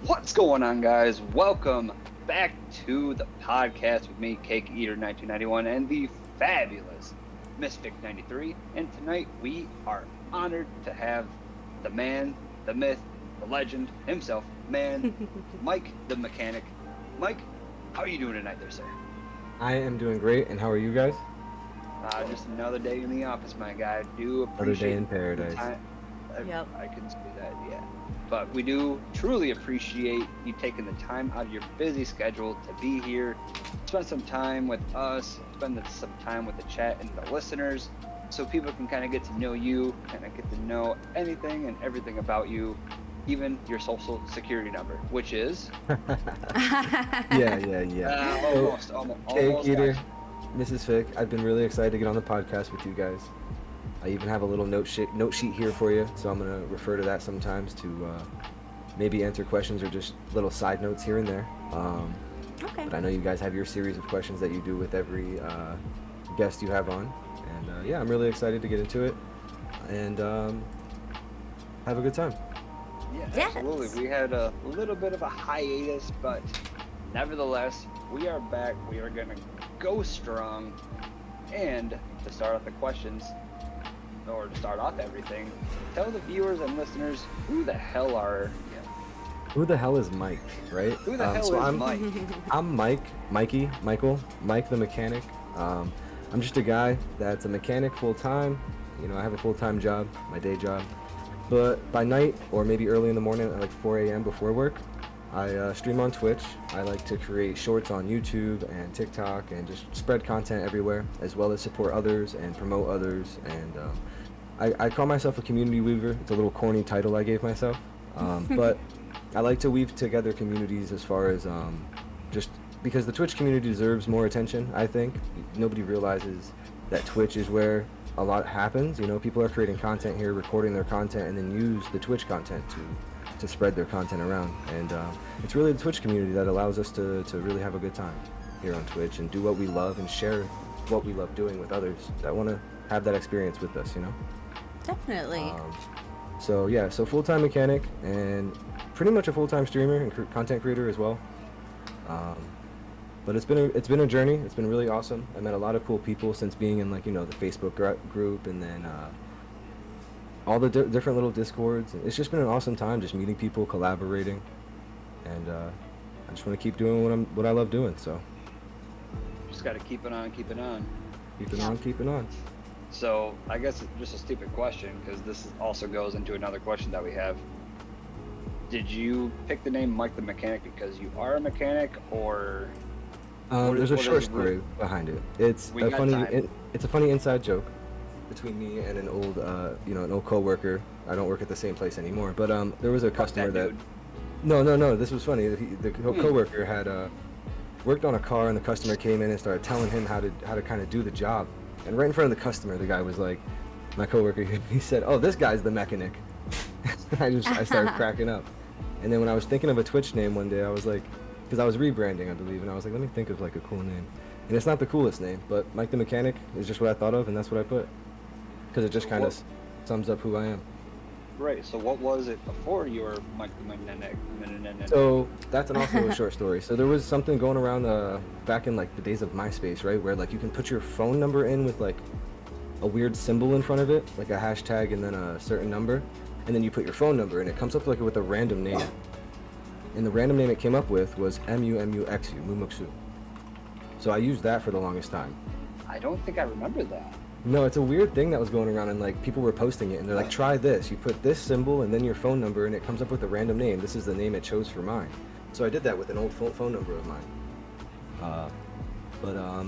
What's going on, guys? Welcome back to the podcast with me, Cakeeater1991 and the fabulous Mrsifk93. And tonight we are honored to have the man, the myth, the legend himself, Mike the Mechanic. Mike, how are you doing tonight there, sir? I am doing great, and how are you guys? Just another day in the office, my guy. I do appreciate Another day in paradise. Yep. I can see that, yeah. But we do truly appreciate you taking the time out of your busy schedule to be here, spend some time with us, spend some time with the chat and the listeners, so people can kind of get to know you, kind of get to know anything and everything about you, even your social security number, which is... Yeah. Almost. Cakeeater, Mrsifk, I've been really excited to get on the podcast with you guys. I even have a little note sheet here for you, so I'm going to refer to that sometimes to maybe answer questions or just little side notes here and there. Okay. But I know you guys have your series of questions that you do with every guest you have on. And yeah, I'm really excited to get into it and have a good time. Yeah, absolutely. We had a little bit of a hiatus, but nevertheless, we are back. We are going to go strong. And to start off the questions, or to start off everything, tell the viewers and listeners who the hell are you? Who the hell is Mike, right? Who the hell is Mike? I'm Mike the Mechanic. I'm just a guy that's a mechanic full-time. You know, I have a full-time job, my day job. But by night, or maybe early in the morning at like 4 a.m. before work, I stream on Twitch. I like to create shorts on YouTube and TikTok and just spread content everywhere, as well as support others and promote others. And I call myself a community weaver. It's a little corny title I gave myself. But I like to weave together communities as far as just because the Twitch community deserves more attention, I think. Nobody realizes that Twitch is where a lot happens. You know, people are creating content here, recording their content, and then use the Twitch content to spread their content around. And it's really the Twitch community that allows us to really have a good time here on Twitch and do what we love and share what we love doing with others that want to have that experience with us, you know? Definitely. So yeah, so full-time mechanic and pretty much a full-time streamer and content creator as well. But it's been a journey. It's been really awesome. I met a lot of cool people since being in, like, you know, the Facebook group, and then all the different little discords. It's just been an awesome time, just meeting people, collaborating, and I just want to keep doing what I love doing. So Just got to keep it on. keep it on. So I guess it's just a stupid question, because this also goes into another question that we have. Did you pick the name Mike the Mechanic because you are a mechanic, or... There's a short story behind it. It's a funny inside joke between me and an old an old coworker. I don't work at the same place anymore, but there was a customer that no, this was funny. The coworker had worked on a car, and the customer came in and started telling him how to kind of do the job. And right in front of the customer, the guy was like, my coworker, he said, "Oh, this guy's the mechanic." I started cracking up. And then when I was thinking of a Twitch name one day, I was like, because I was rebranding, I believe, and I was like, let me think of like a cool name. And it's not the coolest name, but Mike the Mechanic is just what I thought of, and that's what I put, because it just kind of sums up who I am. Right, so what was it before you were Mike the Mechanic? So that's also a short story. So there was something going around back in like the days of MySpace, right, where like you can put your phone number in with like a weird symbol in front of it, like a hashtag and then a certain number, and then you put your phone number, and it comes up like with a random name. And the random name it came up with was MUMUXU, Mumuksu. So I used that for the longest time. I don't think I remember that. No, it's a weird thing that was going around, and like people were posting it, and they're like, try this. You put this symbol and then your phone number, and it comes up with a random name. This is the name it chose for mine. So I did that with an old phone number of mine.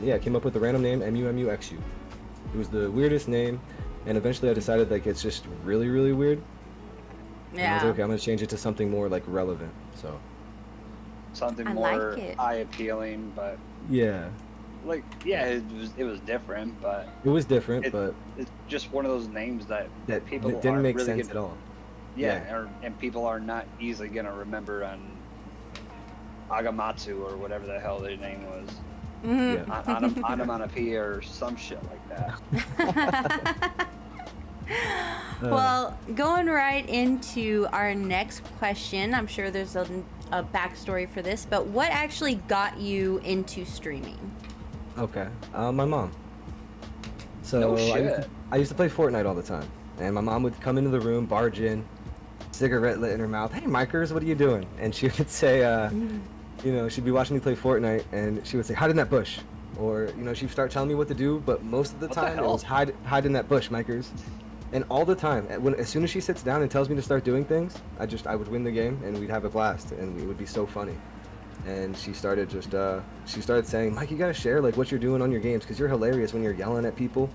Yeah, it came up with a random name, MUMUXU. It was the weirdest name, and eventually I decided like it's just really, really weird. Yeah. And I was like, okay, I'm gonna change it to something more like relevant. So Something I more like it. eye appealing, but yeah, like, yeah, it was different, but it was different, but it's just one of those names that people didn't aren't make really sense at all. And people are not easily gonna remember on Agamatsu or whatever the hell their name was. Mm-hmm. Yeah. Onomatopoeia or some shit like that. Well, going right into our next question, I'm sure there's a backstory for this, but what actually got you into streaming? Okay. My mom. So No I shit. used to play Fortnite all the time, and my mom would come into the room, barge in, cigarette lit in her mouth. Hey, Mikers, what are you doing? And she would say, you know, she'd be watching me play Fortnite, and she would say, hide in that bush. Or, you know, she'd start telling me what to do, but most of the What the time it hell? was hide in that bush, Mikers. And all the time, as soon as she sits down and tells me to start doing things, I would win the game, and we'd have a blast, and it would be so funny. And she started saying, Mike, you gotta share like what you're doing on your games, because you're hilarious when you're yelling at people,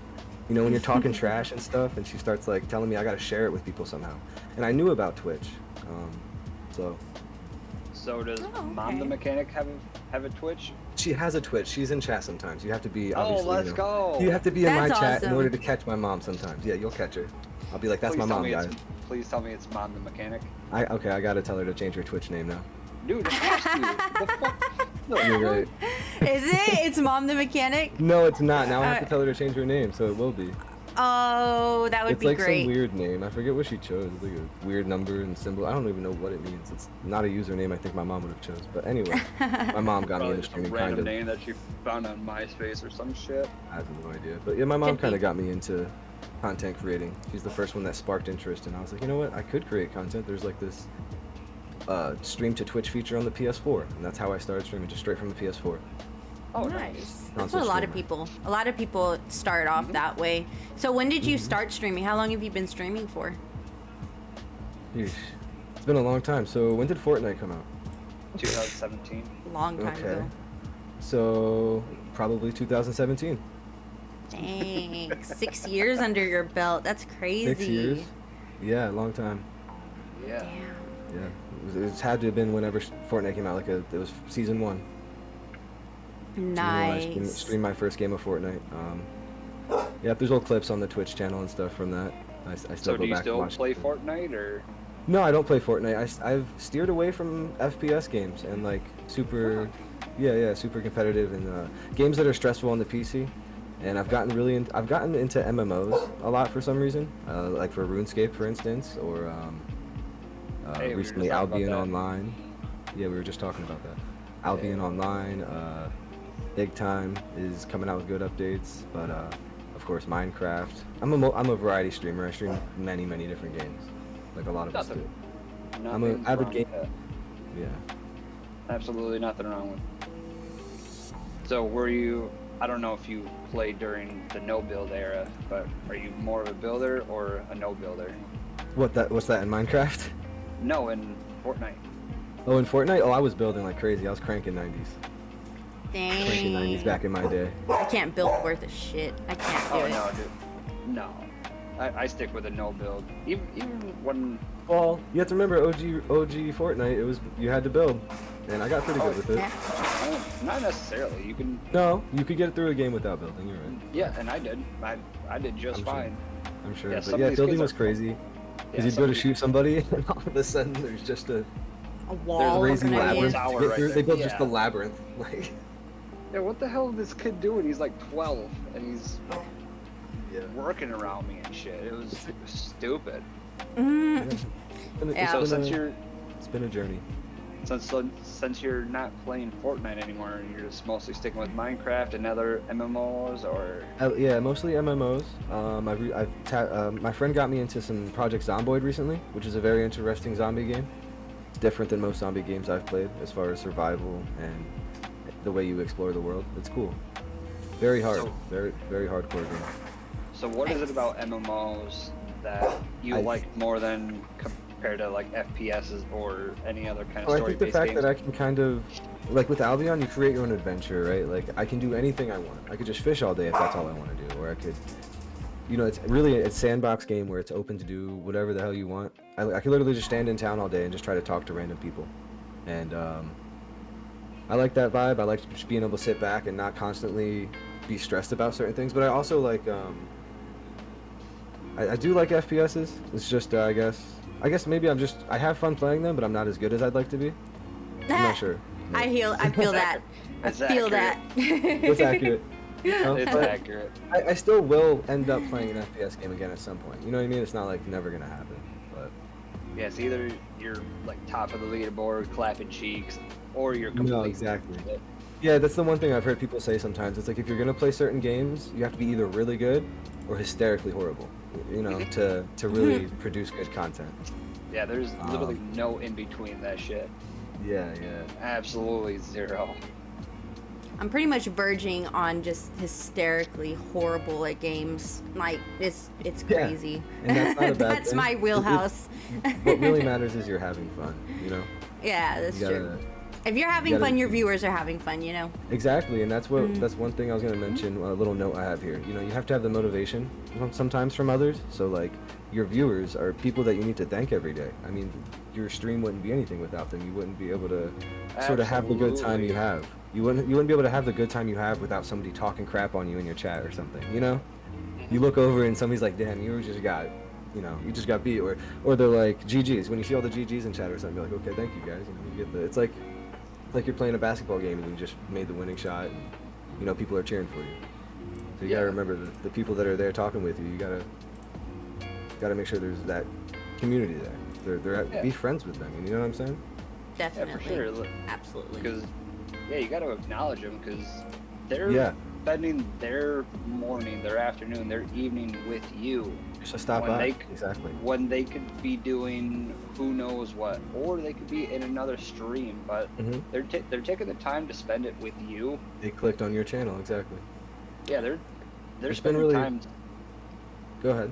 you know, when you're talking trash and stuff. And she starts like telling me I gotta share it with people somehow. And I knew about Twitch, so So does Oh, Mom the okay. Mechanic have a Twitch? she has a Twitch. She's in chat sometimes. You have to be Oh, obviously. let's you know, go. You have to be in my That's chat in awesome. order to catch my mom sometimes. Yeah, you'll catch her. I'll be like, that's Please my tell mom, me guys. Please tell me it's Mom the Mechanic. Okay, I gotta tell her to change her Twitch name now. Dude, it has to. The fuck? No, You're right. Is it? It's Mom the Mechanic? No, it's not. Now I have to Uh, tell her to change her name, so it will be. Oh, that would It's be like great. some weird name. I forget what she chose. It's like a weird number and symbol. I don't even know what it means. It's not a username I think my mom would have chose. But anyway, my mom got me Probably into just a streaming random kind of. name that she found on MySpace or some shit. I have no idea. But yeah, my mom Could kind be. of got me into content creating. She's the first one that sparked interest, and I was like, you know what? I could create content. There's like this stream to Twitch feature on the PS4, and that's how I started streaming, just straight from the PS4. Oh, Nice. That's Console what a streamer. lot of people start off that way. So when did you start streaming? How long have you been streaming for? Yeesh. It's been a long time. So when did Fortnite come out? 2017. Long time Okay. ago. So probably 2017. Dang, 6 years under your belt. That's crazy. 6 years? Yeah, long time. Yeah. Damn. Yeah, it had to have been whenever Fortnite came out. Like it was season 1. Season 1, I Nice. streamed my first game of Fortnite. Yeah, there's old clips on the Twitch channel and stuff from that. I still So go do you back still and watch. play Fortnite or? No, I don't play Fortnite. I've steered away from FPS games and like super, super competitive and games that are stressful on the PC. And I've gotten I've gotten into MMOs a lot for some reason, like for RuneScape, for instance, or Hey, we were recently just talking Albion about that. Online. Yeah, we were just talking about that. Albion Online, Big Time is coming out with good updates, but of course Minecraft. I'm a variety streamer. I stream many different games, like a lot of us do. Nothing. I'm an Nothing's avid wrong game. with that. Yeah. Absolutely nothing wrong with it. So were you? I don't know if you played during the no build era, but are you more of a builder or a no builder? What's that in Minecraft? No, in Fortnite. Oh, in Fortnite? Oh, I was building like crazy. I was cranking 90s. Cranking 90s Dang. back in my day. I can't build worth a shit. I can't do Oh it. no, dude. No. I stick with a no build. Even when. Well, you have to remember OG Fortnite. You had to build, and I got pretty good with it. Yeah. Not necessarily. You can. No, you could get through a game without building. You're right. Yeah, and I did. I did just I'm sure. fine. I'm sure. Yeah, But some of yeah, these building kids was are- crazy. Yeah, Because you'd go to shoot somebody, and all of a sudden there's just a A wall. crazy in front of you. labyrinth Tower to get right through. there. They built just Yeah. a labyrinth. Like, Yeah, what the hell is this kid doing? He's like 12 and he's yeah. working around me and shit. It was stupid. Mhm. Yeah. So it's been a journey. since you're not playing Fortnite anymore, you're just mostly sticking with Minecraft and other MMOs, or Yeah, mostly MMOs. My friend got me into some Project Zomboid recently, which is a very interesting zombie game. It's different than most zombie games I've played as far as survival and the way you explore the world. It's cool. Very hard. So- Very hardcore game. so what is it about MMOs that you like more than compared to like FPSs or any other kind of I think the story-based fact games? that I can kind of, like with Albion, you create your own adventure, right? Like I can do anything I want. I could just fish all day if that's all I want to do, or I could, you know, it's really a sandbox game where it's open to do whatever the hell you want. I could literally just stand in town all day and just try to talk to random people, and I like that vibe. I like just being able to sit back and not constantly be stressed about certain things. But I also like, I do like FPSs. It's just I guess maybe I have fun playing them, but I'm not as good as I'd like to be. I'm not sure. I feel that. I It's feel that. It's accurate. It's But accurate. I still will end up playing an FPS game again at some point. You know what I mean? It's not like never gonna happen, but Yeah, it's either you're like top of the leaderboard, clapping cheeks, or you're No, completely exactly. it. Yeah, that's the one thing I've heard people say sometimes. It's like if you're gonna play certain games, you have to be either really good or hysterically horrible, to really produce good content. Yeah, there's literally Um, no in between that shit. yeah, yeah. Absolutely zero. I'm pretty much verging on just hysterically horrible at games. Like it's Yeah, crazy. and that's not a bad That's thing. my wheelhouse. What really matters is you're having fun, you know? Yeah, that's You true. gotta, If you're having you gotta fun, your viewers are having fun, you know? exactly, and that's one thing I was gonna mention. A little note I have here. You know, you have to have the motivation sometimes from others. So like, your viewers are people that you need to thank every day. I mean, your stream wouldn't be anything without them. You wouldn't be able to sort of have the good time you Absolutely. have. You wouldn't be able to have the good time you have without somebody talking crap on you in your chat or something. You know, you look over and somebody's like, "Damn, you just got." You just got beat, or they're like GGs. When you see all the GGs in chat or something, you're like, okay, thank you guys. You get it's like you're playing a basketball game and you just made the winning shot, and people are cheering for you. So you gotta remember the people that are there talking with you. You gotta make sure there's that community there. Be friends with them. You know what I'm saying? Definitely. Yeah, for sure. Look, Absolutely. because you got to acknowledge them because they're Yeah. spending their morning, their afternoon, their evening with you Just stop when by. they Exactly. when they could be doing who knows what, or they could be in another stream, but hmm they're taking the time to spend it with you. They clicked on your channel. Exactly. Yeah, they're It's been spending really. time. Go ahead.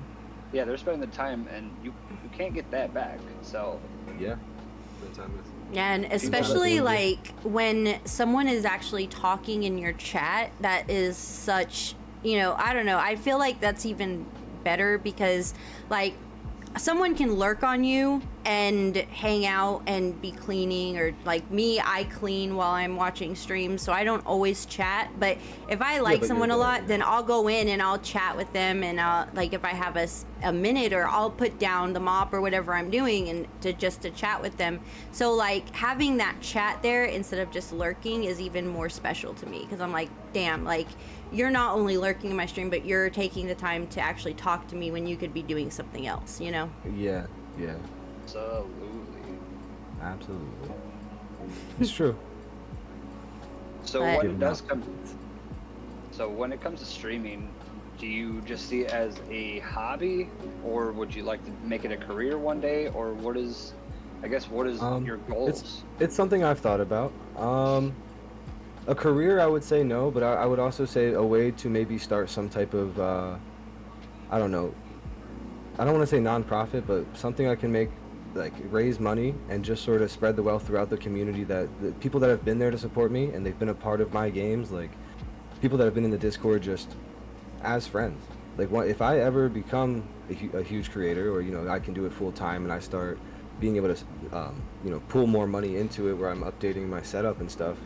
Yeah, they're spending the time, and you can't get that back. So Yeah. Spend time with. Yeah, and People especially that like when someone is actually talking in your chat, that is such, I don't know. I feel like that's even better because like someone can lurk on you and hang out and be cleaning, or like me, I clean while I'm watching streams, so I don't always chat. But if I like but someone a you're there, lot, yeah. then I'll go in and I'll chat with them, and I'll, like, if I have a minute, or I'll put down the mop or whatever I'm doing and to chat with them. So like having that chat there instead of just lurking is even more special to me, because I'm like, damn, like you're not only lurking in my stream, but you're taking the time to actually talk to me when you could be doing something else, Yeah. Yeah. absolutely. Absolutely. It's true. So But- when it does come, so when it comes to streaming, do you just see it as a hobby, or would you like to make it a career one day, or what is your goals? It's something I've thought about. A career, I would say no, but I would also say a way to maybe start some type of, I don't know, I don't want to say non-profit, but something I can make, like raise money and just sort of spread the wealth throughout the community, that the people that have been there to support me and they've been a part of my games, like people that have been in the Discord just as friends. Like if I ever become a huge creator, or I can do it full time and I start being able to, pull more money into it where I'm updating my setup and stuff,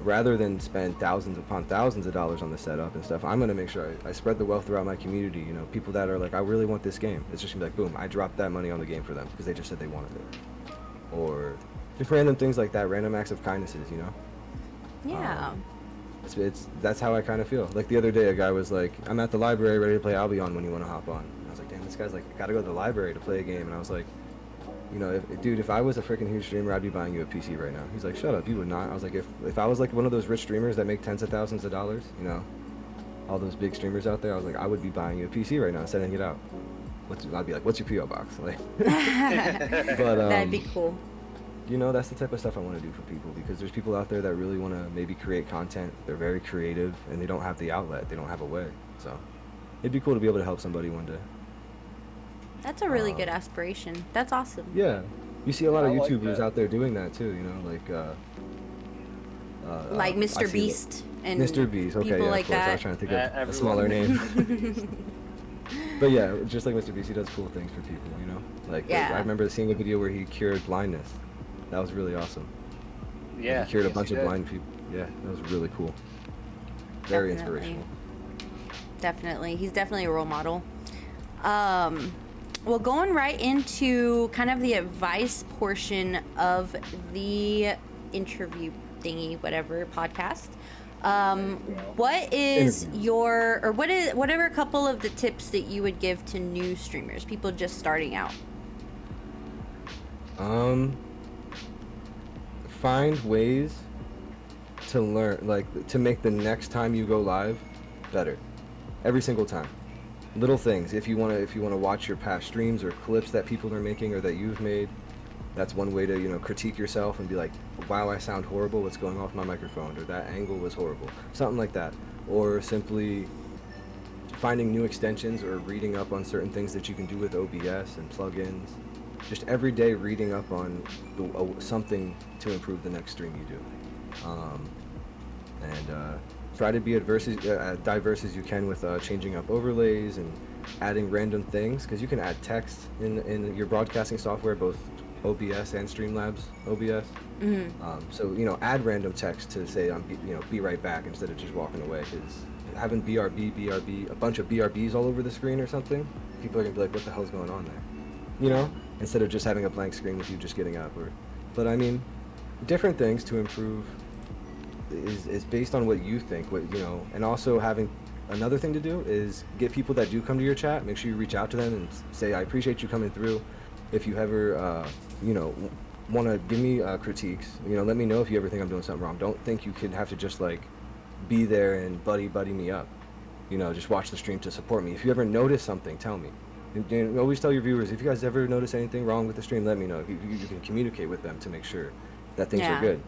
rather than spend thousands upon thousands of dollars on the setup and stuff, I'm gonna make sure I spread the wealth throughout my community. People that are like, I really want this game. It's just gonna be like, boom, I dropped that money on the game for them because they just said they wanted it, or just random things like that, random acts of kindnesses. Yeah. That's how I kind of feel. Like the other day, a guy was like, I'm at the library ready to play Albion when you want to hop on. And I was like, damn, this guy's like, gotta go to the library to play a game. And I was like, if I was a freaking huge streamer, I'd be buying you a PC right now. He's like, shut up, you would not. I was like, if I was like one of those rich streamers that make tens of thousands of dollars, all those big streamers out there, I was like, I would be buying you a PC right now, sending it out. I'd be like, what's your PO box? Like, but That'd be cool. that's the type of stuff I want to do for people, because there's people out there that really want to maybe create content. They're very creative and they don't have the outlet. They don't have a way. So it'd be cool to be able to help somebody one day. That's a really good aspiration. That's awesome. Yeah, you see a lot of I like YouTubers that. out there doing that too. Like I Mr. see Beast and Mr. Beast. Okay, people yeah, like of course. I that. was trying to think of a Everyone. smaller name. But yeah, just like Mr. Beast, he does cool things for people. Like Yeah. I remember seeing a video where he cured blindness. That was really awesome. Yeah, He cured a yes, bunch he of did. blind people. Yeah, that was really cool. Very Definitely. inspirational. Definitely. He's definitely a role model. Well, going right into kind of the advice portion of the interview thingy, whatever podcast. What is Interview. whatever couple of the tips that you would give to new streamers, people just starting out? Um, find ways to learn, like to make the next time you go live better. Every single time. Little things. If you wanna watch your past streams or clips that people are making or that you've made, that's one way to, you know, critique yourself and be like, wow, I sound horrible, what's going on with my microphone, or that angle was horrible. Something like that. Or simply finding new extensions or reading up on certain things that you can do with OBS and plugins. Just every day reading up on something to improve the next stream you do. And try to be diverse as you can with changing up overlays and adding random things, because you can add text in your broadcasting software, both OBS and Streamlabs OBS. So, you know, add random text to say, be right back, instead of just walking away, because having BRB, a bunch of BRBs all over the screen or something, people are gonna be like, what the hell's going on there? You know, instead of just having a blank screen with you just getting up. But I mean, different things to improve is based on what you think, and also having another thing to do is get people that do come to your chat, make sure you reach out to them and say, I appreciate you coming through. If you ever, want to give me critiques, let me know if you ever think I'm doing something wrong. Don't think you could have to just like be there and buddy me up. Just watch the stream to support me. If you ever notice something, tell me. And always tell your viewers, if you guys ever notice anything wrong with the stream, let me know. You can communicate with them to make sure that things are good.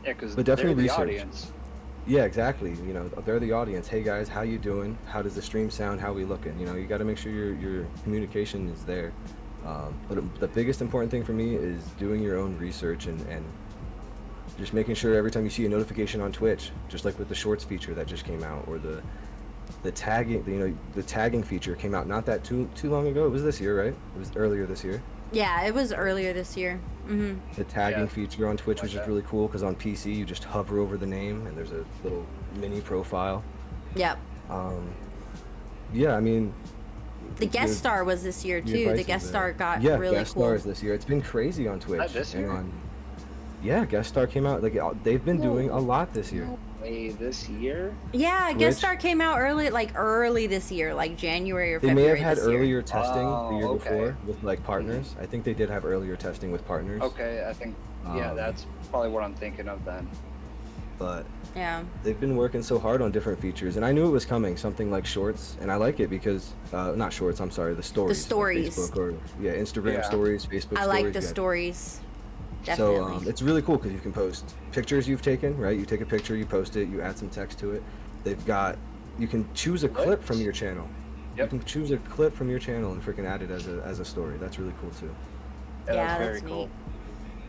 Yeah, because but definitely they're the research. audience. Yeah, exactly. They're the audience. Hey guys, how you doing? How does the stream sound? How we looking? You got to make sure your communication is there. But the biggest important thing for me is doing your own research and just making sure every time you see a notification on Twitch, just like with the shorts feature that just came out, or the tagging, the tagging feature came out not that too long ago. It was this year, right? It was earlier this year. Yeah, it was earlier this year. The tagging feature on Twitch was just really cool, because on PC you just hover over the name and there's a little mini profile. Yep. Yeah, I mean, the guest star was this year too. The guest star got really cool. Yeah, guest stars this year. It's been crazy on Twitch. This year? Yeah, guest star came out. Like they've been doing a lot this year. This year? Yeah, guest star came out early this year, like January or February. They may have had earlier testing the year okay. before with like partners. I think they did have earlier testing with partners. Okay, I think that's probably what I'm thinking of then. But yeah, they've been working so hard on different features, and I knew it was coming, something like shorts, and I like it because not shorts, I'm sorry, the stories. The stories. Like Facebook or Instagram stories, Facebook stories. I like the stories. Definitely. So it's really cool because you can post pictures you've taken, right? You take a picture, you post it, you add some text to it. You can choose a clip from your channel. Yep. You can choose a clip from your channel and freaking add it as a story. That's really cool too. Yeah, that's neat.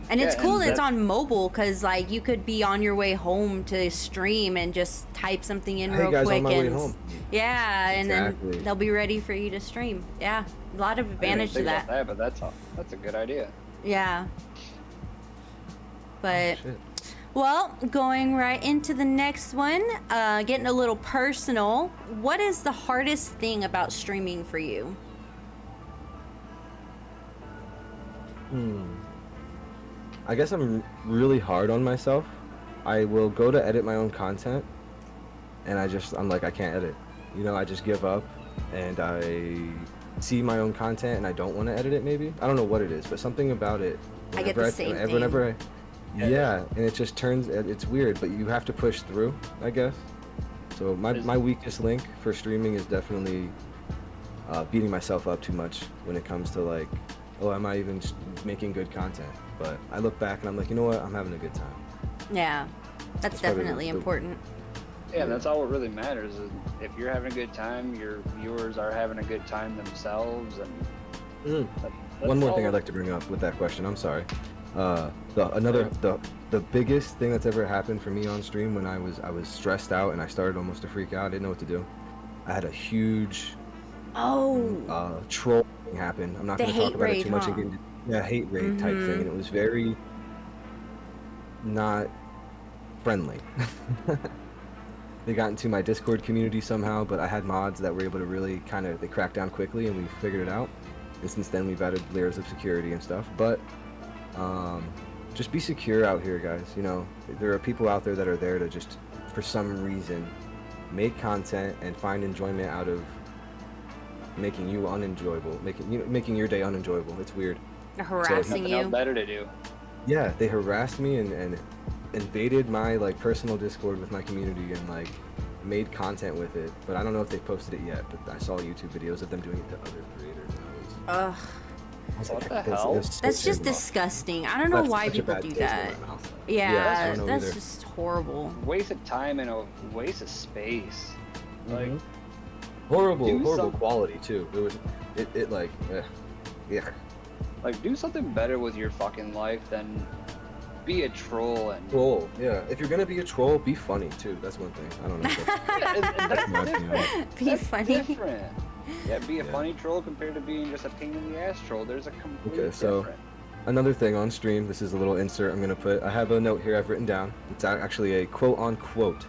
And it's cool that it's on mobile, because like you could be on your way home to stream and just type something in real quick, on my way home. Yeah, and then they'll be ready for you to stream. Yeah, a lot of advantage to that. But that's a good idea. Yeah. But well, going right into the next one, getting a little personal. What is the hardest thing about streaming for you? I guess I'm really hard on myself. I will go to edit my own content, and I'm like, I can't edit. I just give up, and I see my own content, and I don't want to edit it. Maybe I don't know what it is, but something about it. I get the same thing. Yeah, and it just it's weird, but you have to push through, I guess. So my weakest link for streaming is definitely beating myself up too much when it comes to like, oh, am I even making good content? But I look back and I'm like, you know what, I'm having a good time. Yeah, that's definitely important. Yeah, that's all what really matters. Is if you're having a good time, your viewers are having a good time themselves. And one more thing I'd like to bring up with that question. I'm sorry. The biggest thing that's ever happened for me on stream when I was stressed out and I started almost to freak out. I didn't know what to do. I had a huge troll thing happen. I'm not going to talk about it too much again. Yeah, hate raid type thing, and it was very not friendly. They got into my Discord community somehow, but I had mods that were able to really they cracked down quickly, and we figured it out. And since then, we've added layers of security and stuff. But just be secure out here, guys. There are people out there that are there to just, for some reason, make content and find enjoyment out of, making you unenjoyable, making your day unenjoyable. It's weird. Harassing Nothing else you. better to do. Yeah, they harassed me and invaded my like personal Discord with my community and like made content with it. But I don't know if they posted it yet. But I saw YouTube videos of them doing it to other creators. And Ugh. I was What like, the that's- hell? that's so That's just terrible. disgusting. I don't know Left why such a people bad do taste in that. my mouth. Yeah, I don't know that's either. just horrible. Waste of time and a waste of space. Like, Mhm. horrible do horrible some- quality too. It like yeah. like do something better with your fucking life than be a troll and. Troll, yeah. If you're gonna be a troll, be funny too. That's one thing. I don't know. And That's my different. opinion. Be That's funny. different. Yeah, be a Yeah. funny troll compared to being just a pain in the ass troll. There's a complete Okay, so- difference. Another thing on stream, this is a little insert I'm gonna put. I have a note here I've written down. It's actually a quote unquote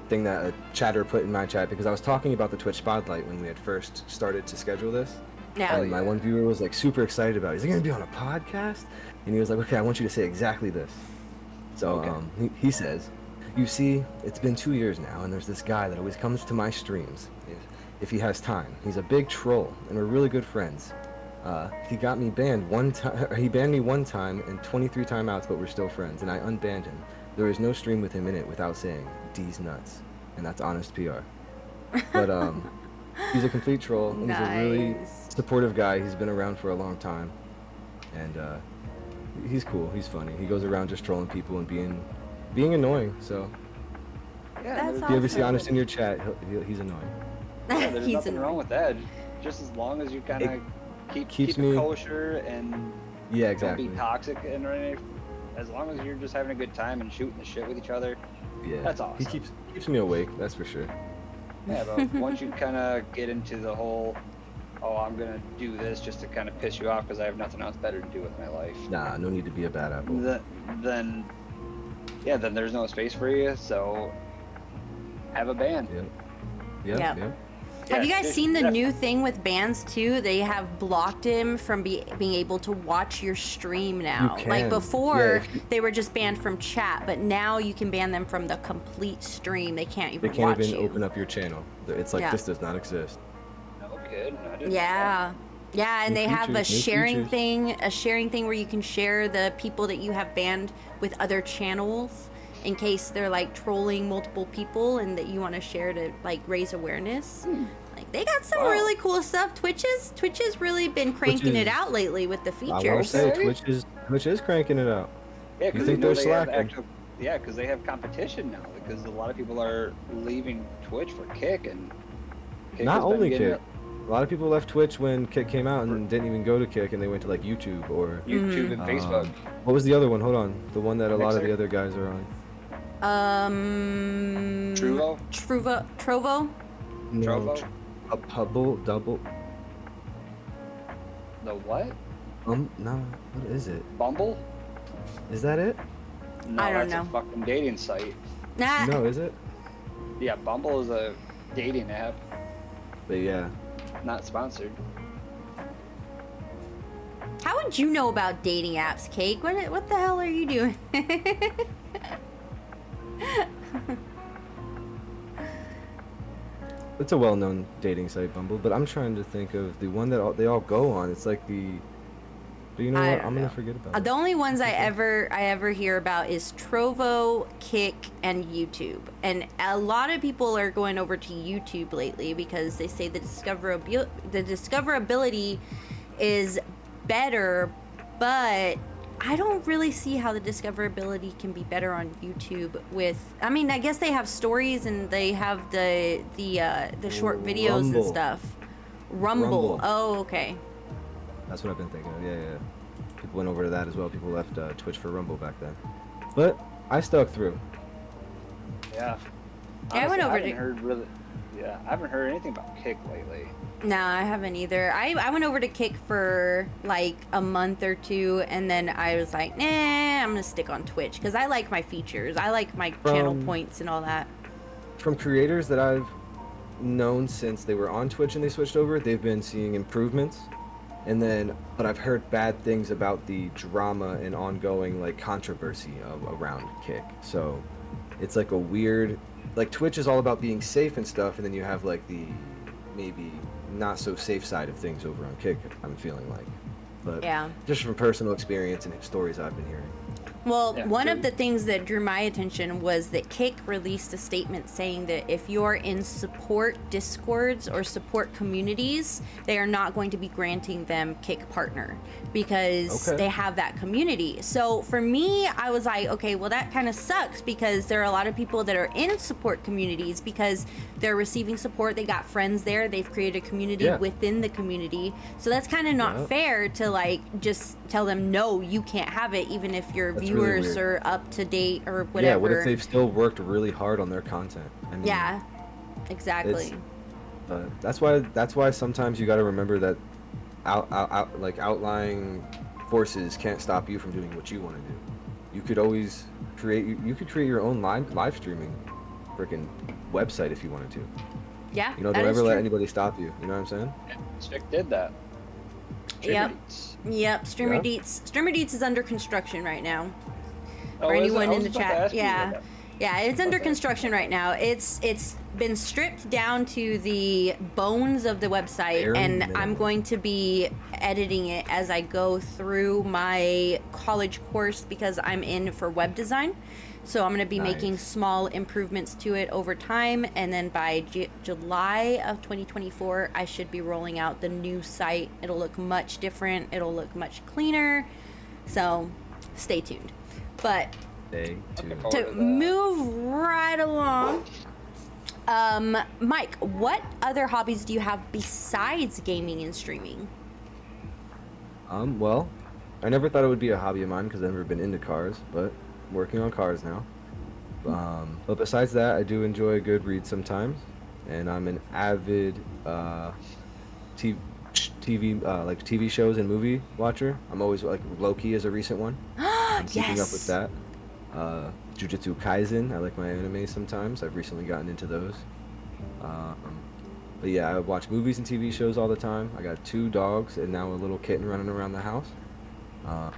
thing that a chatter put in my chat because I was talking about the Twitch Spotlight when we had first started to schedule this. Yeah. And my one viewer was like super excited about it. Is he gonna be on a podcast? And he was like, okay, I want you to say exactly this. So Okay. he says, you see, it's been 2 years now, and there's this guy that always comes to my streams if he has time. He's a big troll, and we're really good friends. He got me banned one time. He banned me one time and 23 timeouts, but we're still friends. And I unbanned him. There is no stream with him in it without saying D's nuts, and that's honest PR. But he's a complete troll. And He's a really Nice. supportive guy. He's been around for a long time, and he's cool. He's funny. He goes around just trolling people and being annoying. So Yeah, That's there's, if you ever see awesome. Honest in your chat, he's annoying. yeah, there's He's nothing wrong annoying. with that. Just as long as you kind of keep keeps it me- kosher and Yeah, don't exactly. be toxic and anything. As long as you're just having a good time and shooting the shit with each other. Yeah, That's He awesome. keeps me awake. That's for sure. Yeah, but once you kind of get into the whole, oh, I'm gonna do this just to kind of piss you off because I have nothing else better to do with my life. Nah, no need to be a bad apple. Then there's no space for you. So have a ban. Yep. Yeah. Have you guys seen the new thing with bans too? They have blocked him from being able to watch your stream now. You Like can. before, Yeah, if you- they were just banned from chat, but now you can ban them from the complete stream. They can't They even can't watch even you. open up your channel. It's like Yeah. this does not exist. No kid. I didn't know Yeah. Yeah, and New they have a features, new sharing features. thing where you can share the people that you have banned with other channels in case they're like trolling multiple people and that you want to share to like raise awareness. Like they got some Wow. really cool stuff. Twitch has really been cranking it is- out lately with the I will features. say Okay. Twitch is cranking it out. Yeah, You because think know they're they have slacking? actual, yeah, because they have competition now. Because a lot of people are leaving Twitch for Kick, and Kick Not has been only getting Kick. A lot of people left Twitch when Kick came out and didn't even go to Kick, and they went to like YouTube or YouTube and Facebook. what was the other one? Hold on, the one that a lot of Mixer? the other guys are on. Trovo? No, Trovo? a Hubble double. The what? No, what is it? Bumble? Is that it? No, I don't that's know. a fucking dating site. Nah, No, is it? Yeah, Bumble is a dating app, But yeah, not sponsored. how would you know about dating apps, Cake? What the hell are you doing? it's a well-known dating site, Bumble. But I'm trying to think of the one that they all go on. It's like the. But you know I what? don't I'm know. gonna forget about it. The only ones I ever hear about is Trovo, Kick, and YouTube. And a lot of people are going over to YouTube lately because they say the discoverability is better, but I don't really see how the discoverability can be better on YouTube with, I mean, I guess they have stories and they have the short videos and Rumble. stuff. Rumble. Rumble. Oh, okay. That's what I've been thinking of. Yeah. People went over to that as well. People left Twitch for Rumble back then. But I stuck through. Yeah. Yeah, I went over haven't to- heard really. Yeah, I haven't heard anything about Kick lately. No, I haven't either. I went over to Kick for like a month or two, and then I was like, nah, I'm gonna stick on Twitch because I like my features. I like my channel points and all that. From creators that I've known since they were on Twitch and they switched over, they've been seeing improvements. But I've heard bad things about the drama and ongoing like controversy around Kick. So it's like a weird, like Twitch is all about being safe and stuff, and then you have like the maybe not so safe side of things over on Kick, I'm feeling like. But Yeah. just from personal experience and stories I've been hearing. Well, Yeah, one of true. the things that drew my attention was that Kick released a statement saying that if you're in support discords or support communities, they are not going to be granting them Kick partner because Okay. they have that community. So for me, I was like, okay, well, that kind of sucks because there are a lot of people that are in support communities because they're receiving support. They got friends there. They've created a community Yeah. within the community. So that's kind of not Yeah. fair to like just tell them, no, you can't have it, even if your That's really viewers weird. are up to date or whatever. Yeah, what if they've still worked really hard on their content? I mean, Yeah, exactly. that's why sometimes you got to remember that like outlying forces can't stop you from doing what you want to do. You could always you could create your own live streaming freaking website if you wanted to. Yeah, You know, that don't is ever let true. anybody stop you. You know what I'm saying? Stick did that. Yep. Treats. Yep, Streamer Yeah. Deets. Streamer Deets is under construction right now. Oh, For is it? anyone I in was the about to chat. ask you about Yeah. that. Yeah, it's under Okay. construction right now. It's been stripped down to the bones of the website, Bare and minimum. I'm going to be editing it as I go through my college course because I'm in for web design. So I'm going to be making Nice. small improvements to it over time, and then by July of 2024, I should be rolling out the new site. It'll look much different. It'll look much cleaner. So stay tuned. But Day two. Looking forward to that. move right along, Mike, what other hobbies do you have besides gaming and streaming? Well, I never thought it would be a hobby of mine because I've never been into cars, but I'm working on cars now. But besides that, I do enjoy a good read sometimes, and I'm an avid like TV shows and movie watcher. I'm always like Loki is a recent one. I'm keeping up with that. Jujutsu Kaisen. I like my anime sometimes. I've recently gotten into those. But yeah, I watch movies and TV shows all the time. I got 2 dogs and now a little kitten running around the house. I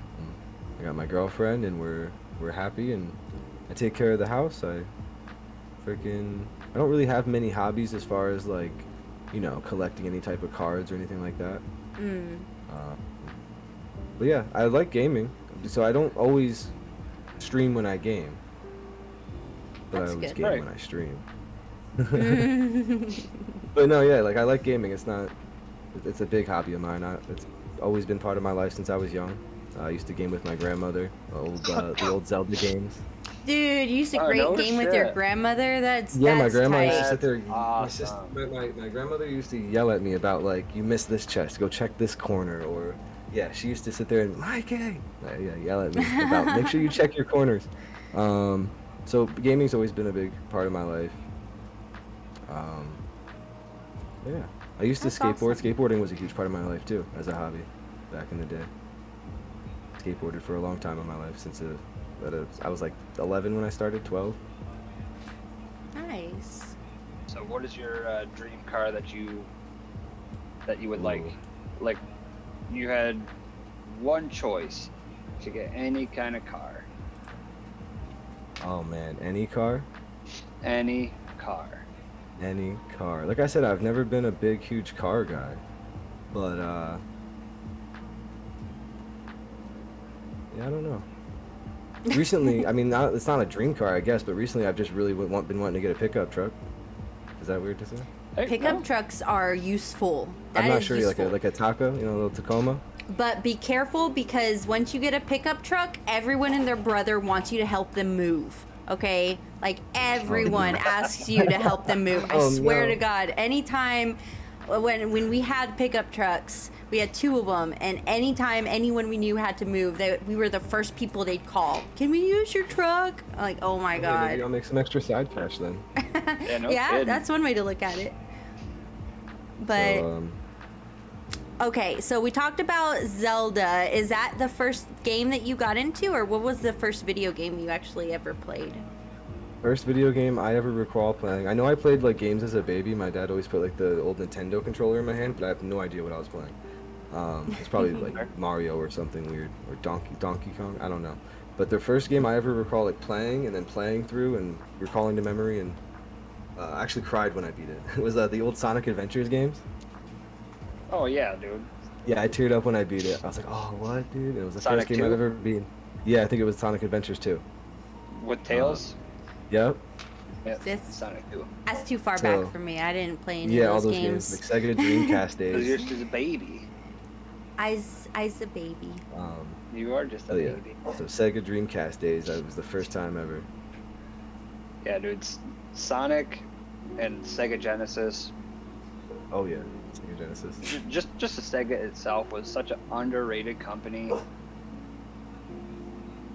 got my girlfriend and we're happy and I take care of the house. I don't really have many hobbies as far as like, you know, collecting any type of cards or anything like that. But yeah, I like gaming, so I don't always stream when I game, but That's I always good. game Right. when I stream. But no, yeah, like I like gaming. It's a big hobby of mine. It's always been part of my life since I was young. I used to game with my grandmother, the old Zelda games. Dude, you used to Oh, great no game with your shit. grandmother. That's Yeah, my that's grandma used tight. to sit there. Awesome. My grandmother used to yell at me about like, you missed this chest, go check this corner, or yeah, she used to sit there and Mikey, yeah, yell at me about make sure you check your corners. So gaming's always been a big part of my life. Yeah, I used to That's skateboard. awesome. Skateboarding was a huge part of my life too, as a hobby, back in the day. Skateboarded for a long time in my life since I was like 11 when I started, 12. Nice. So, what is your dream car that you would like? Ooh. Like, you had one choice to get any kind of car, Oh man, any car. any car. Any car. Like I said, I've never been a big, huge car guy, but yeah, I don't know. Recently, I mean, it's not a dream car, I guess, but recently I've just really been wanting to get a pickup truck. Is that weird to say? Hey, Pickup no. trucks are useful. That I'm not is sure, useful. like a Taco, you know, a little Tacoma. But be careful because once you get a pickup truck, everyone and their brother wants you to help them move. Okay? Like everyone asks you to help them move. I Oh, swear no. to God. Anytime when we had pickup trucks, we had 2 of them, and anytime anyone we knew had to move, we were the first people they'd call. Can we use your truck? I'm like, oh my Hey, God. maybe I'll make some extra side cash then. Yeah, no Yeah, kidding. that's one way to look at it. But So, okay, so we talked about Zelda. Is that the first game that you got into, or what was the first video game you actually ever played? first video game I ever recall playing. I know I played like games as a baby. My dad always put like the old Nintendo controller in my hand, but I have no idea what I was playing. It's probably like Mario or something weird, or Donkey Kong. I don't know. But the first game I ever recall like playing and then playing through and recalling to memory and I actually cried when I beat it. It was the old Sonic Adventures games. Oh yeah, dude. Yeah, I teared up when I beat it. I was like, oh, what, dude? It was the Sonic first game 2? I've ever beaten. Yeah, I think it was Sonic Adventures 2. With Tails. Yep. Yeah, This- Sonic 2. That's too far So- back for me. I didn't play any Yeah, of all those those games. games. Like Sega Dreamcast Because you're days. just a baby. I's a baby. You are just a Oh yeah. baby. So Sega Dreamcast days, that was the first time ever. Yeah, dude. Sonic and Sega Genesis. Oh yeah, Sega Genesis. Just the Sega itself was such an underrated company.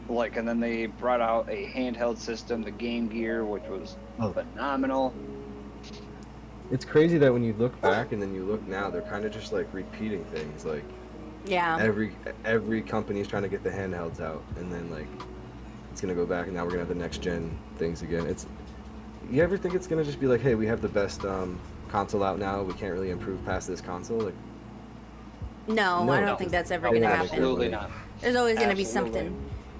Like, and then they brought out a handheld system, the Game Gear, which was Oh. phenomenal. It's crazy that when you look back and then you look now, they're kind of just like repeating things. Like Yeah. every company is trying to get the handhelds out, and then like it's gonna go back, and now we're gonna have the next gen things again. You ever think it's gonna just be like, hey, we have the best console out now, we can't really improve past this console? Like, No, No. I don't think that's ever Oh, gonna yeah, happen. Absolutely not. There's always gonna be Absolutely. something.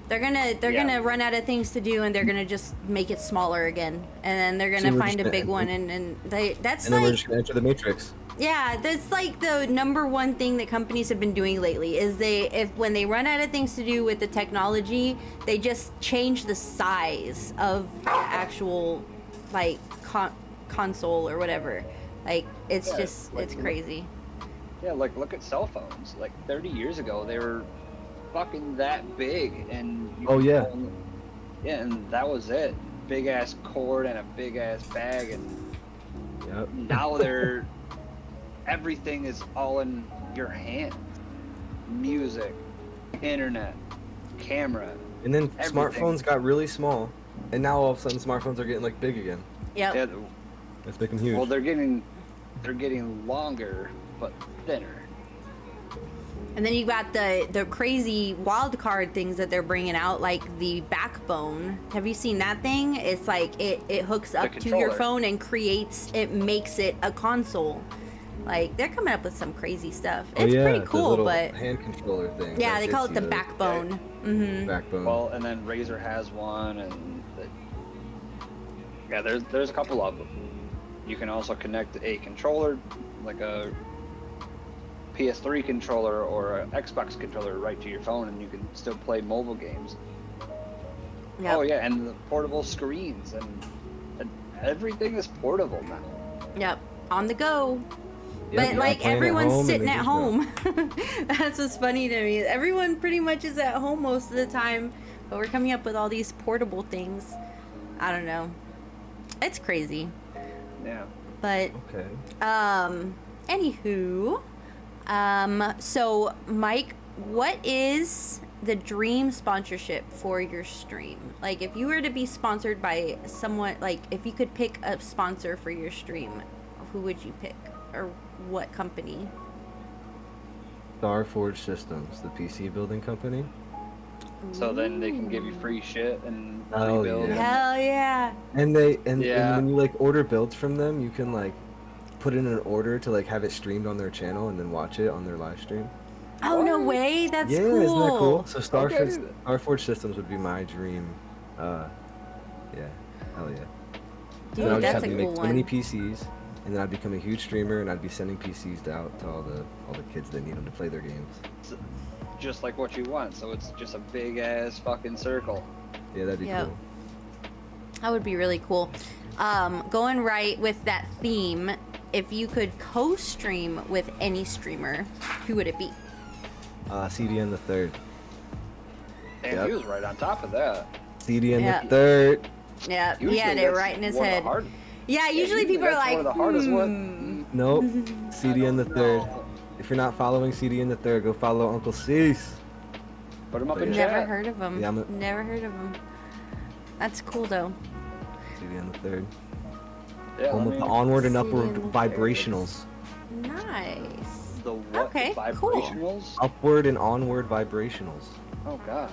They're gonna Yeah. gonna run out of things to do, and they're gonna just make it smaller again, and then they're So gonna we're find just a big gonna- one, and that's and then we're like, just gonna enter the Matrix. yeah, that's like the number one thing that companies have been doing lately is when they run out of things to do with the technology, they just change the size of the actual like console or whatever. Like it's Yeah, just like- it's crazy. Yeah, like look at cell phones. Like 30 years ago, they were fucking that big, and you Oh, could yeah. only- yeah, and that was it. Big ass cord and a big ass bag, and Yep. now they're everything is all in your hands. Music, internet, camera. And then Everything. smartphones got really small, and now all of a sudden smartphones are getting like big again. Yep. Yeah, Let's make them huge. well, they're getting longer but thinner. And then you got the crazy wild card things that they're bringing out, like the backbone. Have you seen that thing? It's like it hooks up to your controller. phone and makes it a console. Like they're coming up with some crazy stuff. Oh, It's yeah, pretty the cool, little but hand controller thing. yeah, I they did call it see the those. backbone. hmm Backbone. Well, and then Razer has one, and yeah, there's a couple of them. You can also connect a controller, like a PS3 controller or an Xbox controller, right to your phone, and you can still play mobile games. Yep. Oh yeah, and the portable screens, and everything is portable now. Yep. On the go. Yep, But you're like playing at everyone's home and sitting they at just know. home. That's what's funny to me. Everyone pretty much is at home most of the time, but we're coming up with all these portable things. I don't know. It's crazy. Yeah. But Okay. anywho, so Mike, what is the dream sponsorship for your stream? Like if you were to be sponsored by someone, like if you could pick a sponsor for your stream, who would you pick or what company? Starforge Systems, the PC building company. So then they can give you free shit and Oh, free builds. yeah. Hell yeah. And Yeah. when you like order builds from them, you can like put in an order to like have it streamed on their channel and then watch it on their live stream. Oh no What? way, that's yeah, cool. isn't that cool? So Okay. Starforge Systems would be my dream. Yeah, hell yeah. Dude, then I would just that's have a to cool make so many one. PCs, and then I'd become a huge streamer, and I'd be sending PCs out to all the kids that need them to play their games. Just like what you want. So it's just a big ass fucking circle. Yeah, that'd be Yep. cool. That would be really cool. Going right with that theme, if you could co-stream with any streamer, who would it be? CDN the third. And Yep. he was right on top of that. Yeah. CDN the third. Yeah, he Usually had it that's right in his one of the head. hard- Yeah, usually people are that's like, one of the hardest ones. "Hmm." Nope. I CDN the don't third. know. If you're not following CDN the third, go follow Uncle Cease. Put him up But in yeah. Never chat. heard of him. Yeah, Never heard of him. That's cool though. CDN the third. Yeah, Home let of the me- onward and upward CDN the third. vibrationals. Nice. The what? Okay, The cool. vibrationals? Upward and onward vibrationals. Oh god.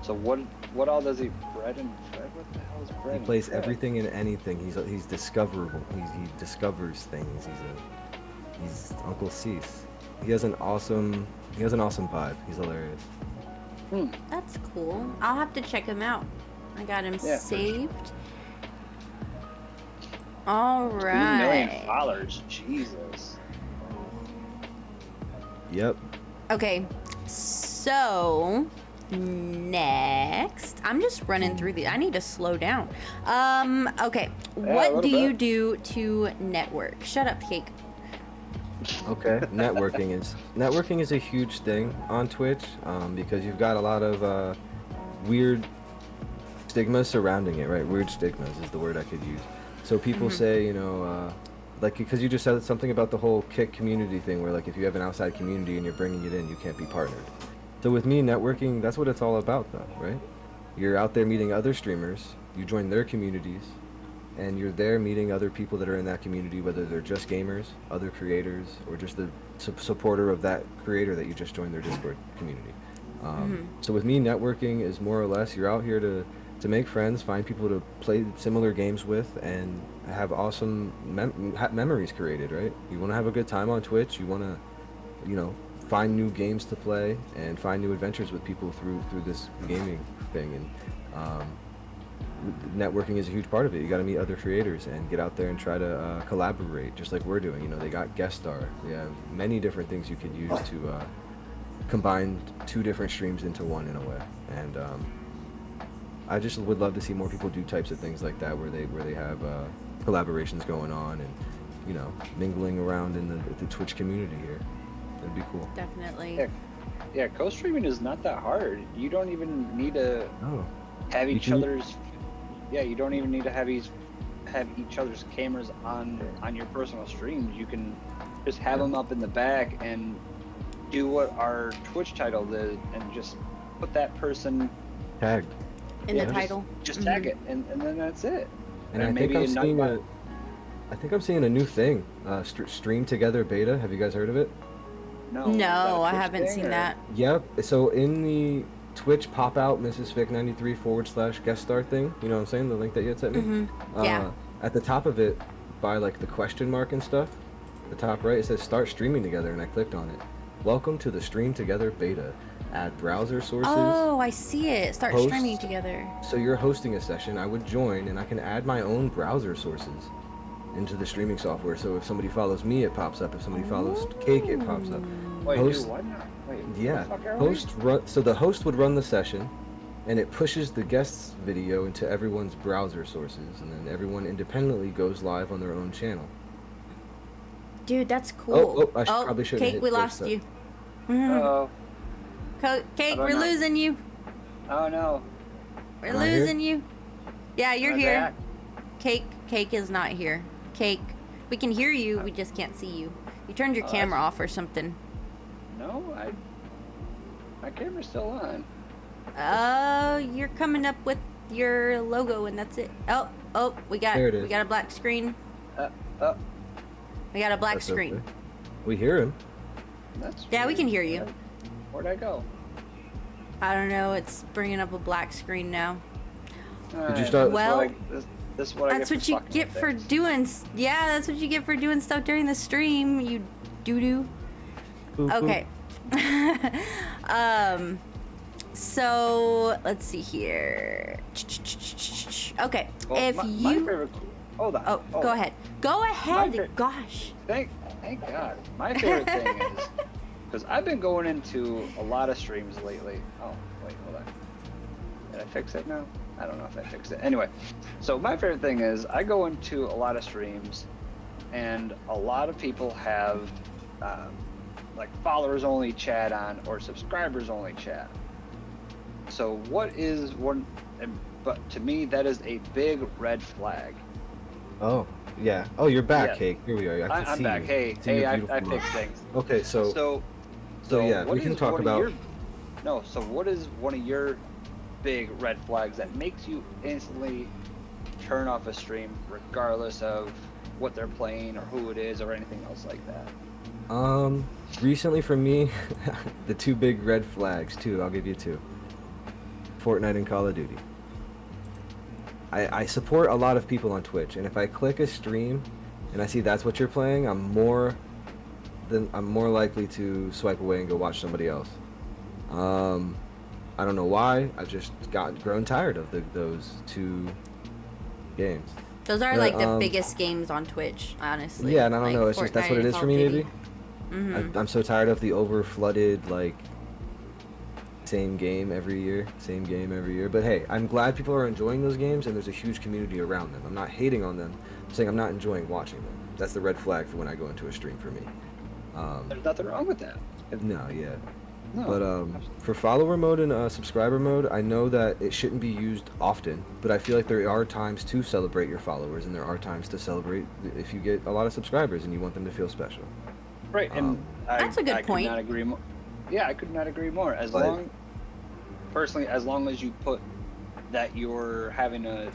So what all does he bread and Fred? What the hell is bread? He and plays Fred? everything and anything. He's discoverable. He discovers things. He's Uncle Cease. He has an awesome vibe. He's hilarious. That's cool. I'll have to check him out. I got him Yeah. saved. All 2 million right. followers. Jesus. Yep. Okay. So next, I'm just running through the. I need to slow down. Okay. a What little do you bit. do to network? Shut up, Cake. Okay. Networking is a huge thing on Twitch, because you've got a lot of weird stigmas surrounding it, right? Weird stigmas is the word I could use. So people say, you know, like, because you just said something about the whole Kick community thing, where like if you have an outside community and you're bringing it in, you can't be partnered. So with me, networking, that's what it's all about, though, right? You're out there meeting other streamers, you join their communities, and you're there meeting other people that are in that community, whether they're just gamers, other creators, or just the supporter of that creator that you just joined their Discord community. So with me, networking is more or less you're out here to make friends, find people to play similar games with, and have awesome memories created, right? You want to have a good time on Twitch. You want to, you know, find new games to play and find new adventures with people through this gaming thing. And networking is a huge part of it. You got to meet other creators and get out there and try to collaborate, just like we're doing. You know, they got guest star. They have many different things you could use to combine 2 different streams into one in a way. And I just would love to see more people do types of things like that, where they have collaborations going on and, you know, mingling around in the Twitch community here. That'd be cool. Definitely. Yeah, co-streaming is not that hard. You don't even need to Oh, have You each can- other's. Yeah, you don't even need to have each other's cameras on your personal streams. You can just have them up in the back and do what our Twitch title is, and just put that person tagged. In Yeah, the just- title. just tag it, and then that's it. And I maybe think not- I think I'm seeing a new thing. Stream Together beta. Have you guys heard of it? No, is that a No, I Twitch haven't thing, seen or- that. Yep. So in the Twitch pop out Mrsifk93 / guest star thing, you know what I'm saying? The link that you had sent me? Yeah. At the top of it, by like the question mark and stuff, the top right, it says start streaming together, and I clicked on it. Welcome to the Stream Together beta. Add browser sources. Oh, I see it. Start Host. streaming together. So you're hosting a session, I would join, and I can add my own browser sources into the streaming software. So if somebody follows me, it pops up. If somebody follows Cake, it pops up. Wait, Host- dude, what now? Wait, Yeah, what the fuck are we? so the host would run the session, and it pushes the guest's video into everyone's browser sources, and then everyone independently goes live on their own channel. Dude, that's cool. I probably shouldn't Cake, hit we this lost up. you. Oh, Cake, I we're don't know. losing you. oh no. We're Am I here? losing you. Yeah, you're Am I here. back? Cake is not here. Cake, we can hear you. We just can't see you. You turned your Oh, camera off or something. No, my camera's still on. You're coming up with your logo and that's it. Oh, we got There it is. we got a black screen. Oh, We got a black That's screen. okay. We hear him. that's. Yeah, we weird. can hear you. Where'd I go? I don't know. It's bringing up a black screen now. Alright, start- Well, this is what I That's get what for you fucking get with for things. doing. Yeah, that's what you get for doing stuff during the stream. You doo doo. Boop, boop. Okay. So let's see here. Okay. Well, If my you. favorite, hold on. Oh, go ahead. Go ahead. fa- Gosh. Thank God. My favorite thing is because I've been going into a lot of streams lately. Oh, wait, hold on. Did I fix it now? I don't know if I fixed it. Anyway, so my favorite thing is I go into a lot of streams, and a lot of people have like followers only chat on or subscribers only chat. So what is one? But to me, that is a big red flag. Oh, yeah. Oh, you're back, Yeah. Cake. Here we are. I can I'm see back. you. Hey, See your I beautiful fixed mug. things. Okay, so So yeah, what we can is talk one of about. your- No, so what is one of your big red flags that makes you instantly turn off a stream, regardless of what they're playing or who it is or anything else like that? Recently for me, the 2 big red flags, too. I'll give you 2. Fortnite and Call of Duty. I support a lot of people on Twitch, and if I click a stream and I see that's what you're playing, I'm more likely to swipe away and go watch somebody else. I don't know why. I've just grown tired of those 2 games. Those are But, like the biggest games on Twitch, honestly. Yeah, and I don't like know. It's just that's Fortnite what it and is Call for of me, Duty. maybe. I'm so tired of the over flooded like same game every year, same game every year. But hey, I'm glad people are enjoying those games, and there's a huge community around them. I'm not hating on them. I'm saying I'm not enjoying watching them. That's the red flag for when I go into a stream for me. There's nothing wrong with that. No, yeah. No. But for follower mode and subscriber mode, I know that it shouldn't be used often, but I feel like there are times to celebrate your followers, and there are times to celebrate if you get a lot of subscribers and you want them to feel special. Right, and That's a good I point. Could not agree more. Yeah, I could not agree more. As long as you put that you're having a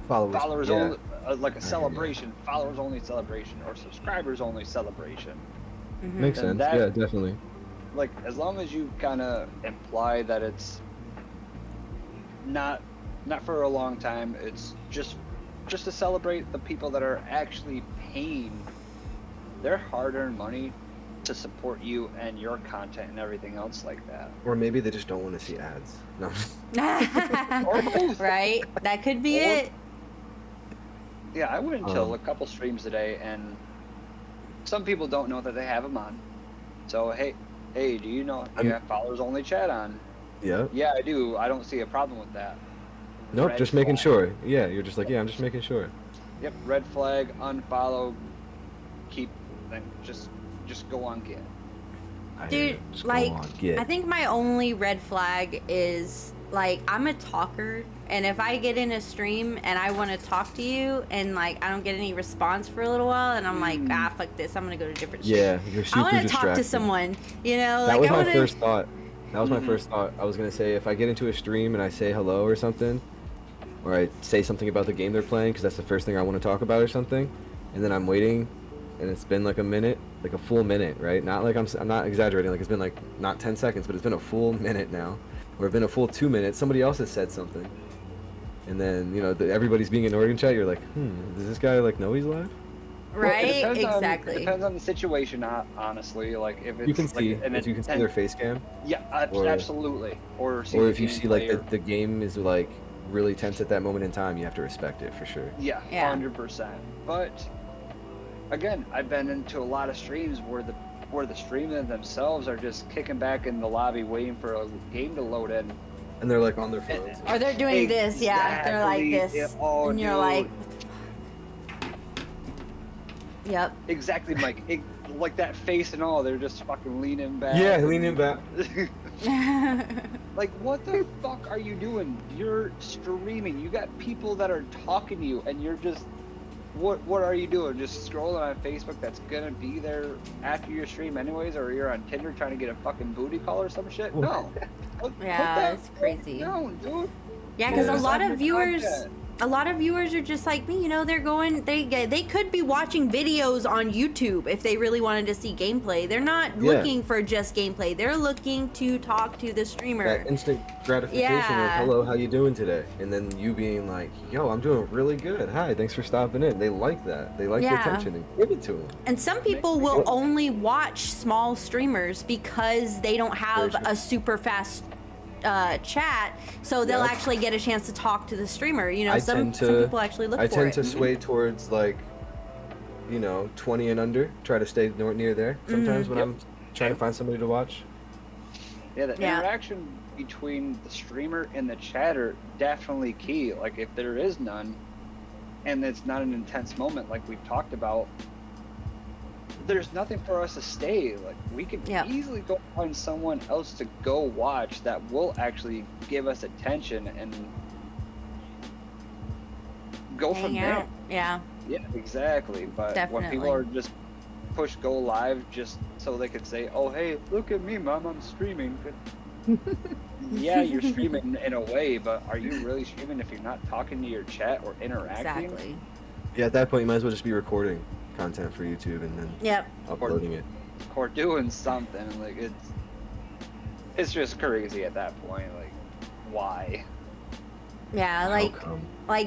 followers yeah. only, like a celebration, followers only celebration, or subscribers only celebration. Makes And sense. that- Yeah, definitely. Like, as long as you kind of imply that it's not for a long time, it's just to celebrate the people that are actually paying their hard-earned money to support you and your content and everything else like that. Or maybe they just don't want to see ads. No. Right? That could be Or- it. Yeah, I went to a couple streams today, and some people don't know that they have them on. So hey, do you know you have followers only chat on? Yeah. Yeah, I do. I don't see a problem with that. Nope. Red Just making flag. sure. Yeah, you're just like, yeah, I'm just making sure. Yep, red flag, unfollow, keep, then just go on get. Dude, Just go like, on, get. I think my only red flag is, like, I'm a talker, and if I get in a stream and I want to talk to you, and, like, I don't get any response for a little while, and I'm like, fuck this, I'm gonna go to a different stream. Yeah, you're super I want to distracted. talk to someone, you know? That like, was I my wanna... first thought. That was my first thought. I was gonna say if I get into a stream and I say hello or something, or I say something about the game they're playing, because that's the first thing I want to talk about or something, and then I'm waiting, and it's been like a minute, like a full minute, right? Not like I'm not exaggerating. Like it's been like not 10 seconds, but it's been a full minute now, or it's been a full 2 minutes. Somebody else has said something, and then everybody's being ignored in chat. You're like, does this guy like know he's live? Right? Well, it Exactly. depends on the situation, honestly. Like if it's You can see like, if you can see their face cam, Yeah, or- absolutely. Or or if you see like gameplay the game is like really tense at that moment in time, you have to respect it for sure. Yeah, Yeah. 100%. But again, I've been into a lot of streams where the streamers themselves are just kicking back in the lobby waiting for a game to load in. And they're like on their phones. Or they're doing this, yeah. They're like Exactly. this. Oh, and you're dude. like... Yep. Exactly, Mike. Like that face and all, they're just fucking leaning back. Yeah, leaning back. Like, what the fuck are you doing? You're streaming. You got people that are talking to you, and you're just... What are you doing? Just scrolling on Facebook that's gonna be there after your stream anyways, or you're on Tinder trying to get a fucking booty call or some shit? No. Yeah, it's crazy. No, dude. Yeah, because Yeah. a lot Focus on of your viewers... content. A lot of viewers are just like me, they're going, they could be watching videos on YouTube if they really wanted to see gameplay. They're not looking for just gameplay. They're looking to talk to the streamer. That instant gratification of Yeah. hello, how you doing today? And then you being like, yo, I'm doing really good. Hi, thanks for stopping in. They like that. They like the Yeah. attention and give it to them. And some people will only watch small streamers because they don't have Very true. a super fast chat, so they'll Yep. actually get a chance to talk to the streamer. Some Some people actually look I for tend it. to sway towards like, 20 and under. Try to stay near there. Sometimes when Yep. I'm trying to find somebody to watch. Yeah, the Yeah. interaction between the streamer and the chatter definitely key. Like, if there is none, and it's not an intense moment like we've talked about, there's nothing for us to stay. Like, we can Yep. easily go find someone else to go watch that will actually give us attention and go from Hang there. out. Yeah. Yeah, exactly. But when people Definitely. are just push go live just so they could say, "Oh, hey, look at me, mom, I'm streaming." Yeah, you're streaming in a way, but are you really streaming if you're not talking to your chat or interacting? Exactly. Yeah, at that point, you might as well just be recording content for YouTube and then Yep. uploading it. Or doing something. Like, it's just crazy at that point. Like, why? Yeah, How like come?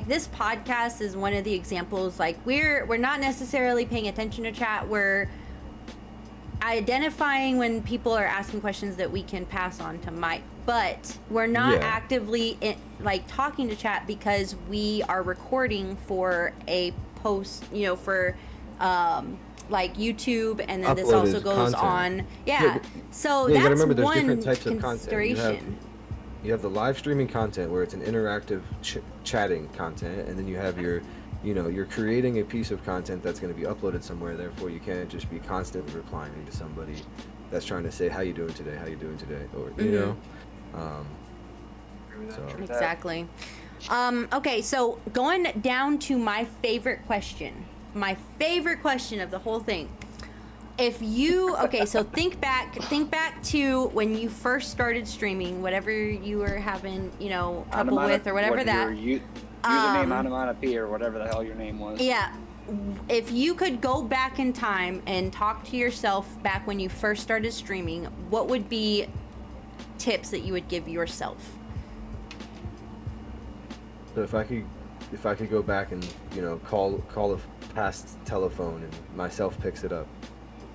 this podcast is one of the examples. Like we're not necessarily paying attention to chat. We're identifying when people are asking questions that we can pass on to Mike, but we're not Yeah. actively like talking to chat because we are recording for a post, you know, for like YouTube, and then this also Uploaded goes content. on. Yeah. Yeah, So you gotta that's remember there's one different types of content. consideration. You have the live streaming content where it's an interactive chatting content, and then you have your, you know, you're creating a piece of content that's going to be uploaded somewhere. Therefore, you can't just be constantly replying to somebody that's trying to say, "How you doing today? How you doing today?" Or you know. So Exactly. Okay, so going down to my favorite question of the whole thing. If you so think back to when you first started streaming, whatever you were having, you know, trouble with or whatever that. Your username onomatopoeia or whatever the hell your name was. Yeah. If you could go back in time and talk to yourself back when you first started streaming, what would be tips that you would give yourself? So if I could go back and, you know, call a past telephone and myself picks it up.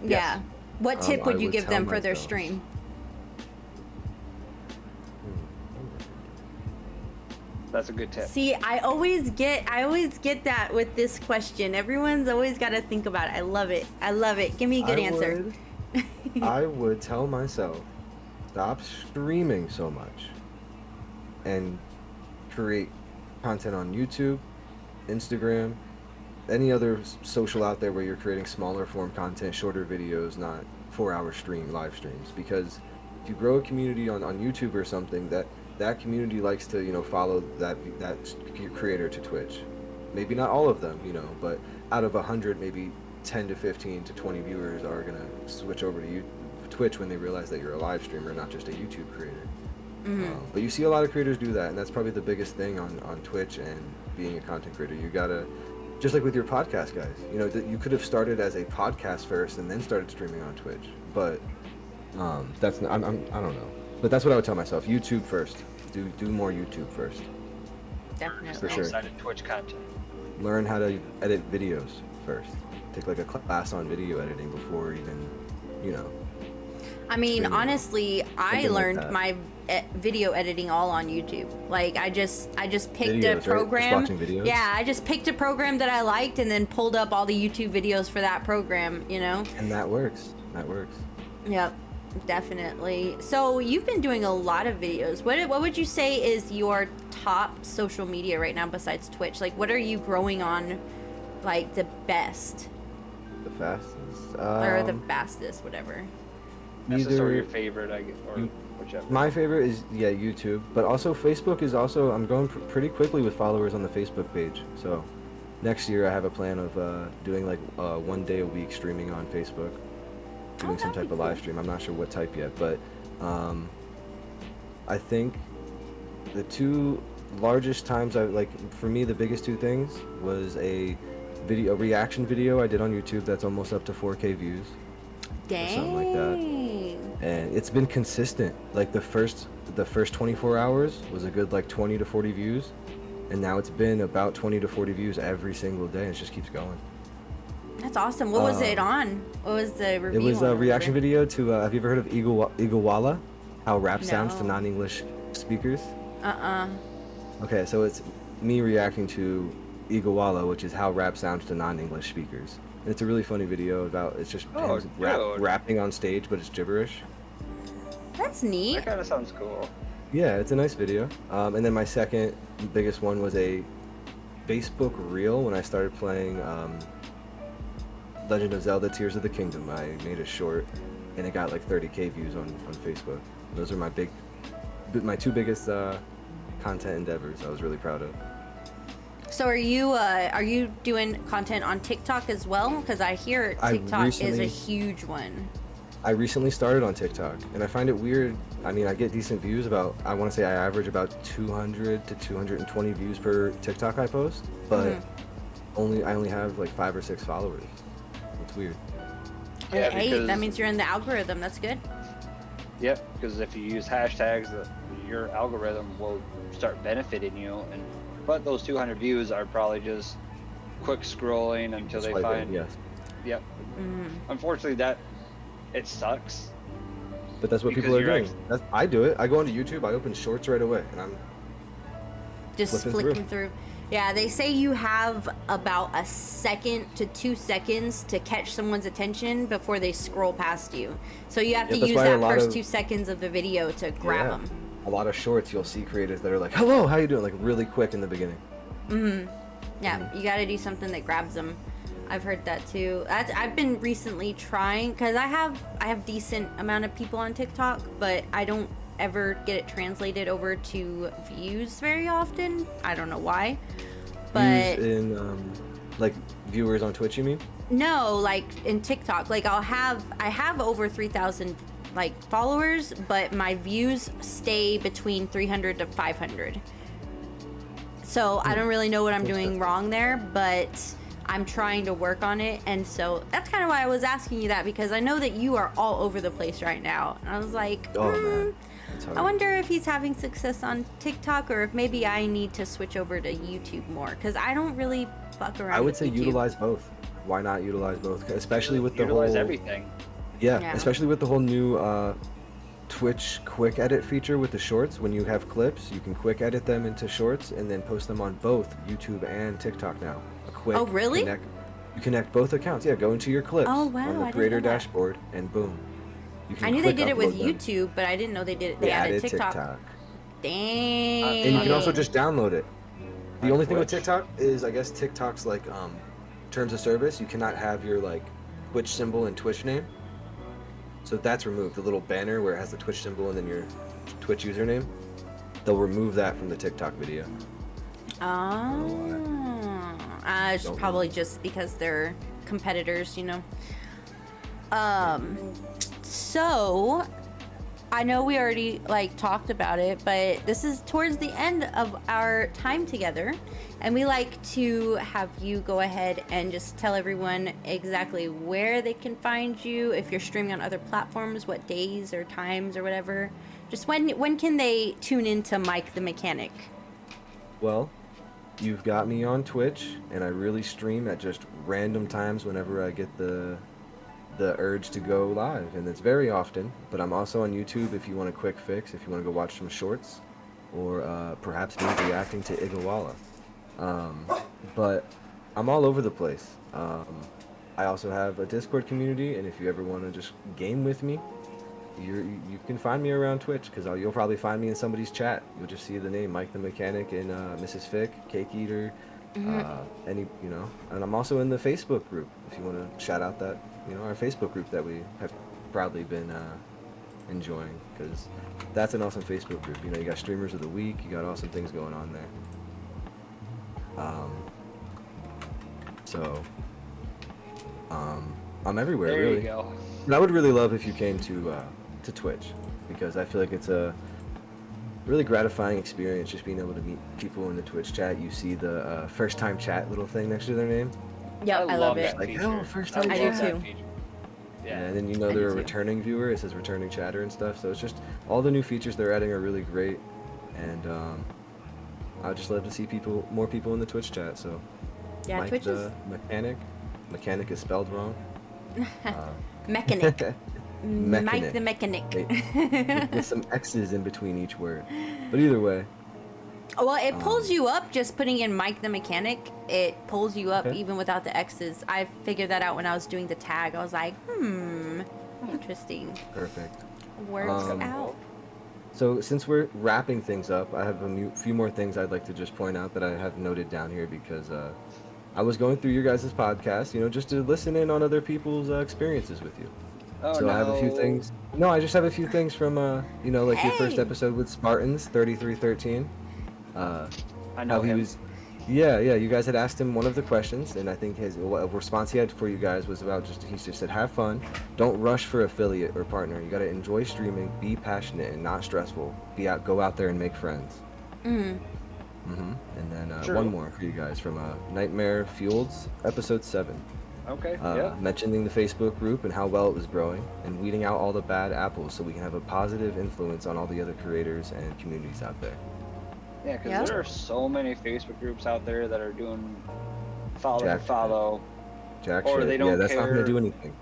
Yeah. What tip would I you would give tell them for their myself- stream? That's a good tip. See, I always get that with this question. Everyone's always got to think about it. I love it. Give me a good answer. I would tell myself, stop streaming so much and create content on YouTube, Instagram, any other social out there where you're creating smaller form content, shorter videos, not 4-hour live streams. Because if you grow a community on YouTube or something, that community likes to, you know, follow that creator to Twitch. Maybe not all of them, you know, but out of 100, maybe 10 to 15 to 20 viewers are gonna switch over to Twitch when they realize that you're a live streamer, not just a YouTube creator. But you see a lot of creators do that, and that's probably the biggest thing on Twitch and being a content creator. You gotta, just like with your podcast guys, you know, that you could have started as a podcast first and then started streaming on Twitch. But that's not, I don't know. But that's what I would tell myself. YouTube first. Do more YouTube first. Definitely. For sure. Outside of Twitch content. Learn how to edit videos first. Take like a class on video editing before even, you know. I mean, streaming. honestly, I Something like learned that. my video editing all on YouTube. Like I just picked Videos, a right? program. Just watching videos? Yeah, I just picked a program that I liked and then pulled up all the YouTube videos for that program, you know? And that works. Yep, definitely. So you've been doing a lot of videos. What would you say is your top social media right now besides Twitch? Like what are you growing on like the best? The fastest. Or the fastest, whatever. That's just sort of your Either favorite, I guess, or whichever. my favorite is YouTube, but also Facebook is also, I'm going pretty quickly with followers on the Facebook page. So next year I have a plan of doing like 1 day a week streaming on Facebook, doing some that'd type be of live stream. I'm not sure what type yet, but I think the two largest times for me, the biggest two things was a reaction video I did on YouTube that's almost up to 4K views. Dang. Something like that. And it's been consistent. Like the first 24 hours was a good like 20 to 40 views, and now it's been about 20 to 40 views every single day, and it just keeps going. That's awesome. What was it on? What was the review? It was on a over reaction there? video to Have you ever heard of Igawala? How rap sounds to No. non-English speakers? Uh-uh. Okay, so it's me reacting to Igawala, which is how rap sounds to non-English speakers. And it's a really funny video about, it's just Oh, him dude. rapping on stage, but it's gibberish. That's neat. That kind of sounds cool. Yeah, it's a nice video. And then my second biggest one was a Facebook reel when I started playing Legend of Zelda Tears of the Kingdom. I made a short, and it got like 30K views on Facebook. Those are my two biggest content endeavors I was really proud of. So are you doing content on TikTok as well? Because I hear I TikTok is a recently- huge one. I recently started on TikTok, and I find it weird. I mean, I get decent views I want to say I average about 200 to 220 views per TikTok I post, but I only have like 5 or 6 followers. It's weird. Yeah, Hey, because- that means you're in the algorithm. That's good. Yep, because if you use hashtags, your algorithm will start benefiting you. But those 200 views are probably just quick scrolling until they Swiping, find. yes. Yep. Mm. Unfortunately, that it sucks. But that's what Because people are you're doing. I do it. I go onto YouTube, I open shorts right away, and I'm just flipping flicking through. Yeah, they say you have about a second to 2 seconds to catch someone's attention before they scroll past you. So you have to that's use why a that lot first of- 2 seconds of the video to grab them. A lot of shorts, you'll see creators that are like, "Hello, how you doing?" Like really quick in the beginning. Yeah, you got to do something that grabs them. I've heard that too. I've been recently trying because I have decent amount of people on TikTok, but I don't ever get it translated over to views very often. I don't know why. But Views in like viewers on Twitch, you mean? no, like in TikTok, like I have over 3,000 like followers, but my views stay between 300 to 500. So I don't really know what I'm doing wrong there, but I'm trying to work on it. And so that's kind of why I was asking you that, because I know that you are all over the place right now. And I was like, Oh man, it's hard. I wonder if he's having success on TikTok, or if maybe I need to switch over to YouTube more, because I don't really fuck around I would with say YouTube. utilize both. Why not utilize both? Especially with the Utilize whole everything. Yeah, especially with the whole new Twitch quick edit feature with the shorts. When you have clips, you can quick edit them into shorts and then post them on both YouTube and TikTok now. A quick Oh, really? You connect both accounts. Yeah, go into your clips Oh, wow, I on the didn't creator know that. dashboard and boom. You can I knew they quick did it with upload them. YouTube, but I didn't know they added TikTok. Dang. And you can also just download it. The On only thing with Twitch? TikTok is, I guess, TikTok's like terms of service. You cannot have your like Twitch symbol and Twitch name. So that's removed. The little banner where it has the Twitch symbol and then your Twitch username. They'll remove that from the TikTok video. Oh. It's Don't probably just because they're competitors, you know. So I know we already like talked about it, but this is towards the end of our time together, and we like to have you go ahead and just tell everyone exactly where they can find you, if you're streaming on other platforms, what days or times or whatever. Just when can they tune into Mike the Mechanic? Well, you've got me on Twitch, and I really stream at just random times whenever I get the urge to go live, and it's very often. But I'm also on YouTube if you want a quick fix, if you want to go watch some shorts, or perhaps me reacting to Igawala. But I'm all over the place. I also have a Discord community, and if you ever want to just game with me, you can find me around Twitch, because you'll probably find me in somebody's chat. You'll just see the name Mike the Mechanic and Mrsifk, Cakeeater, and I'm also in the Facebook group if you want to shout out that, our Facebook group that we have proudly been enjoying, because that's an awesome Facebook group. You got streamers of the week, you got awesome things going on there. I'm everywhere, There really. you go. And I would really love if you came to Twitch, because I feel like it's a really gratifying experience just being able to meet people in the Twitch chat. You see the first time chat little thing next to their name. Yep, I love it. that Like, feature. oh, first time I do love that too. feature. Yeah, Yeah. and then I do they're a too. returning viewer. It says returning chatter and stuff. So it's just all the new features they're adding are really great, and I'd just love to see more people in the Twitch chat. So Yeah, Mike Twitch the is Mechanic is spelled wrong. Mechanic. Mike Mechanic. the Mechanic. with some X's in between each word. But either way, Well, it pulls you up just putting in Mike the Mechanic. It pulls you up Okay. even without the X's. I figured that out when I was doing the tag. I was like, interesting. perfect. Works out. So since we're wrapping things up, I have a few more things I'd like to just point out that I have noted down here, because I was going through your guys' podcast, just to listen in on other people's experiences with you. Oh, So no. I have a few things. No, I just have a few things from like your first Hey. episode with Spartans 3313. I know How he him. was. Yeah. You guys had asked him one of the questions, and I think his response he had for you guys was about he just said, have fun, don't rush for affiliate or partner. You gotta enjoy streaming, be passionate and not stressful. Go out there and make friends. And then True. one more for you guys from Nightmare Fields, episode 7. Okay. Yeah. Mentioning the Facebook group and how well it was growing, and weeding out all the bad apples so we can have a positive influence on all the other creators and communities out there. Yeah, because Yeah. there are so many Facebook groups out there that are doing follow Jack- for follow. Jack Or shit. they don't that's not care. gonna do anything.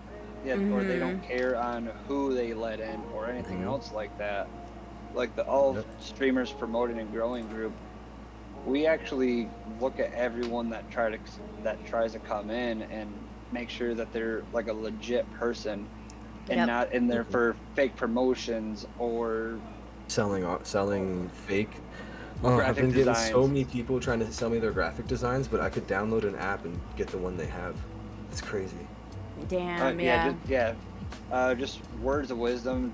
Yeah, or they don't care on who they let in or anything else like that. Like the all streamers promoting and growing group, we actually look at everyone that tries to come in and make sure that they're like a legit person and not in there for fake promotions or selling fake. I've been graphic getting designs. so many people trying to sell me their graphic designs, but I could download an app and get the one they have. It's crazy. Damn, Just words of wisdom.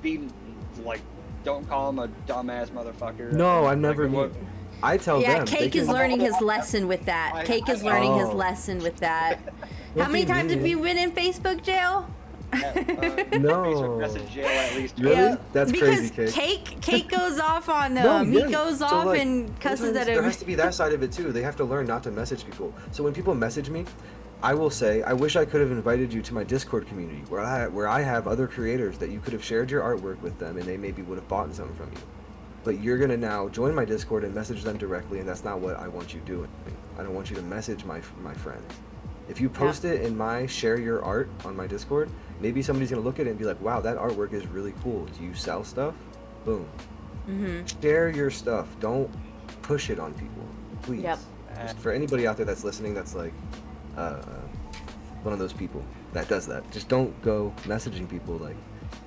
Be like, don't call him a dumbass motherfucker. No, I never mean. I tell them. Cake is learning his lesson with that. Cake is learning his lesson with that. How many times have you been in Facebook jail? No. Jail at least. Really? Yeah, That's because crazy, Cake goes off on he goes off like, and cusses at him. There has to be that side of it too. They have to learn not to message people. So when people message me, I will say, I wish I could have invited you to my Discord community where I have other creators that you could have shared your artwork with them and they maybe would have bought something from you. But you're gonna now join my Discord and message them directly, and that's not what I want you doing. I don't want you to message my friends. If you post it in my share your art on my Discord, maybe somebody's gonna look at it and be like, wow, that artwork is really cool. Do you sell stuff? Boom. Share your stuff. Don't push it on people, please. Just for anybody out there that's listening, that's like one of those people that does that. Just don't go messaging people like,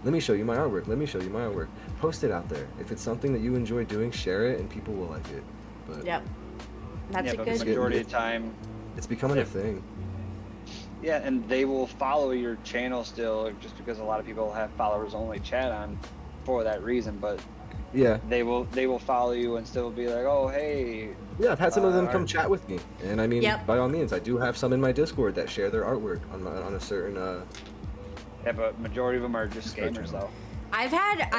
let me show you my artwork. Let me show you my artwork. Post it out there. If it's something that you enjoy doing, share it, and people will like it. But that's a good majority of the time. It's becoming a thing. Yeah, and they will follow your channel still, just because a lot of people have followers only chat on for that reason. But they will follow you and still be like, oh hey. Yeah, I've had some of them come chat with me, and I mean, by all means, I do have some in my Discord that share their artwork on a certain. Yeah, but majority of them are just scammers though. I've had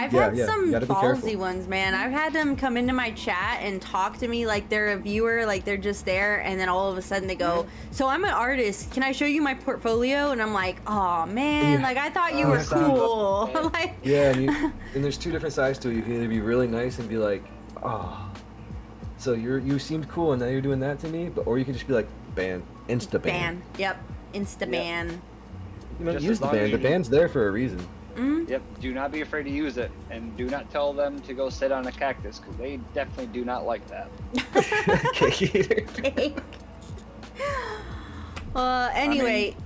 some ballsy ones, man. I've had them come into my chat and talk to me like they're a viewer, like they're just there, and then all of a sudden they go, so I'm an artist, can I show you my portfolio? And I'm like, oh man, like I thought you were cool. Like, and there's two different sides to it. You can either be really nice and be like, oh, so you seemed cool and now you're doing that to me, or you can just be like, ban, insta ban. Insta ban. You know, use the ban. The ban's there for a reason. Yep, do not be afraid to use it, and do not tell them to go sit on a cactus, because they definitely do not like that. Cake. Anyway.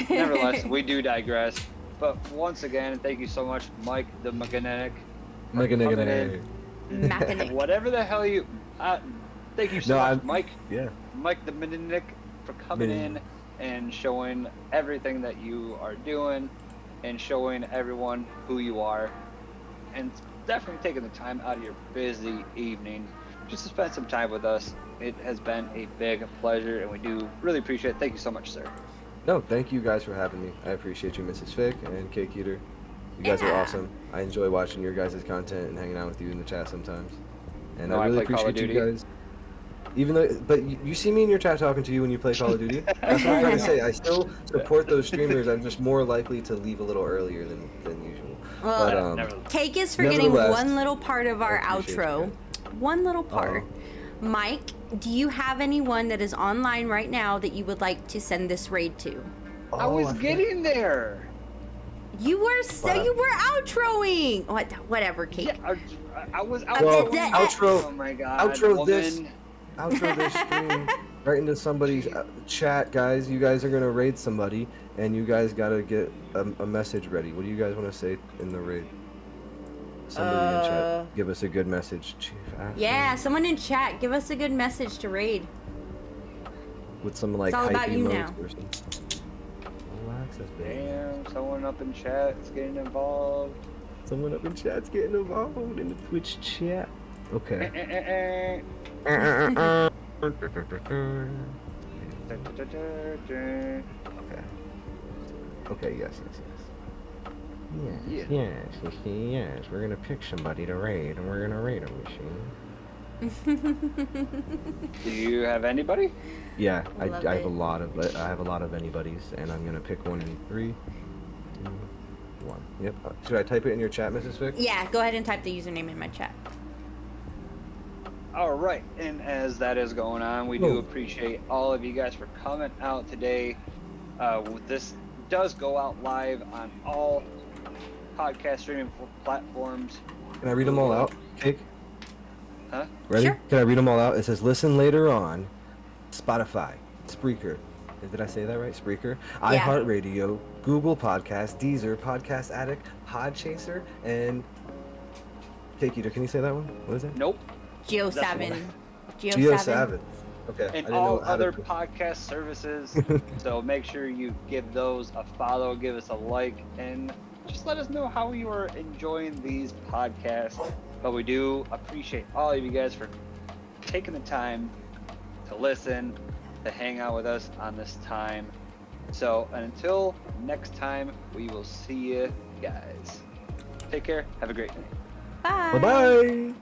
Nevertheless, we do digress. But once again, thank you so much, Mike the Mechanic. Whatever the hell you... thank you so much, Mike. Yeah. Mike the Mechanic, for coming in and showing everything that you are doing and showing everyone who you are, and definitely taking the time out of your busy evening just to spend some time with us. It has been a big pleasure, and we do really appreciate it. Thank you so much, sir. No, thank you guys for having me. I appreciate you, Mrsifk and Cakeeater. You guys are awesome. I enjoy watching your guys' content and hanging out with you in the chat sometimes. And I really appreciate you guys. Even though, but you see me in your chat talking to you when you play Call of Duty. That's what I'm trying to say. I still support those streamers. I'm just more likely to leave a little earlier than usual. Well, but, Cake is forgetting one little part of our outro. One little part. Mike, do you have anyone that is online right now that you would like to send this raid to? I was getting there. You were outroing. Whatever, Cake. Yeah, I was outro. Oh my god. Outro this stream right into somebody's chat, guys. You guys are gonna raid somebody, and you guys gotta get a message ready. What do you guys want to say in the raid? Somebody in chat, give us a good message. Yeah, someone in chat, give us a good message to raid. With some like it's all about hype you emotes now. or something. Relax, damn, someone up in chat is getting involved. Someone up in chat's getting involved in the Twitch chat. Okay. Okay, yes. Yes. We're gonna pick somebody to raid, and we're gonna raid them, machine. Do you have anybody? Yeah, I have a lot of anybody's, and I'm gonna pick one in 3, 2, 1. Yep. Should I type it in your chat, Mrsifk? Yeah, go ahead and type the username in my chat. All right, and as that is going on, we do appreciate all of you guys for coming out today This does go out live on all podcast streaming platforms. Can I read them all out, Cake? Huh? Ready? Sure. Can I read them all out? It says, listen later on Spotify, Spreaker. Did I say that right? Spreaker? Yeah. iHeartRadio, Google Podcast, Deezer, Podcast Addict, Podchaser, and Cakeeater. Can you say that one? What is it? Nope. Geo7. Geo7. Okay. I And didn't know all how to- other podcast services. So make sure you give those a follow, give us a like, and just let us know how you are enjoying these podcasts. But we do appreciate all of you guys for taking the time to listen, to hang out with us on this time. So until next time, we will see you guys. Take care. Have a great night. Bye. Bye-bye.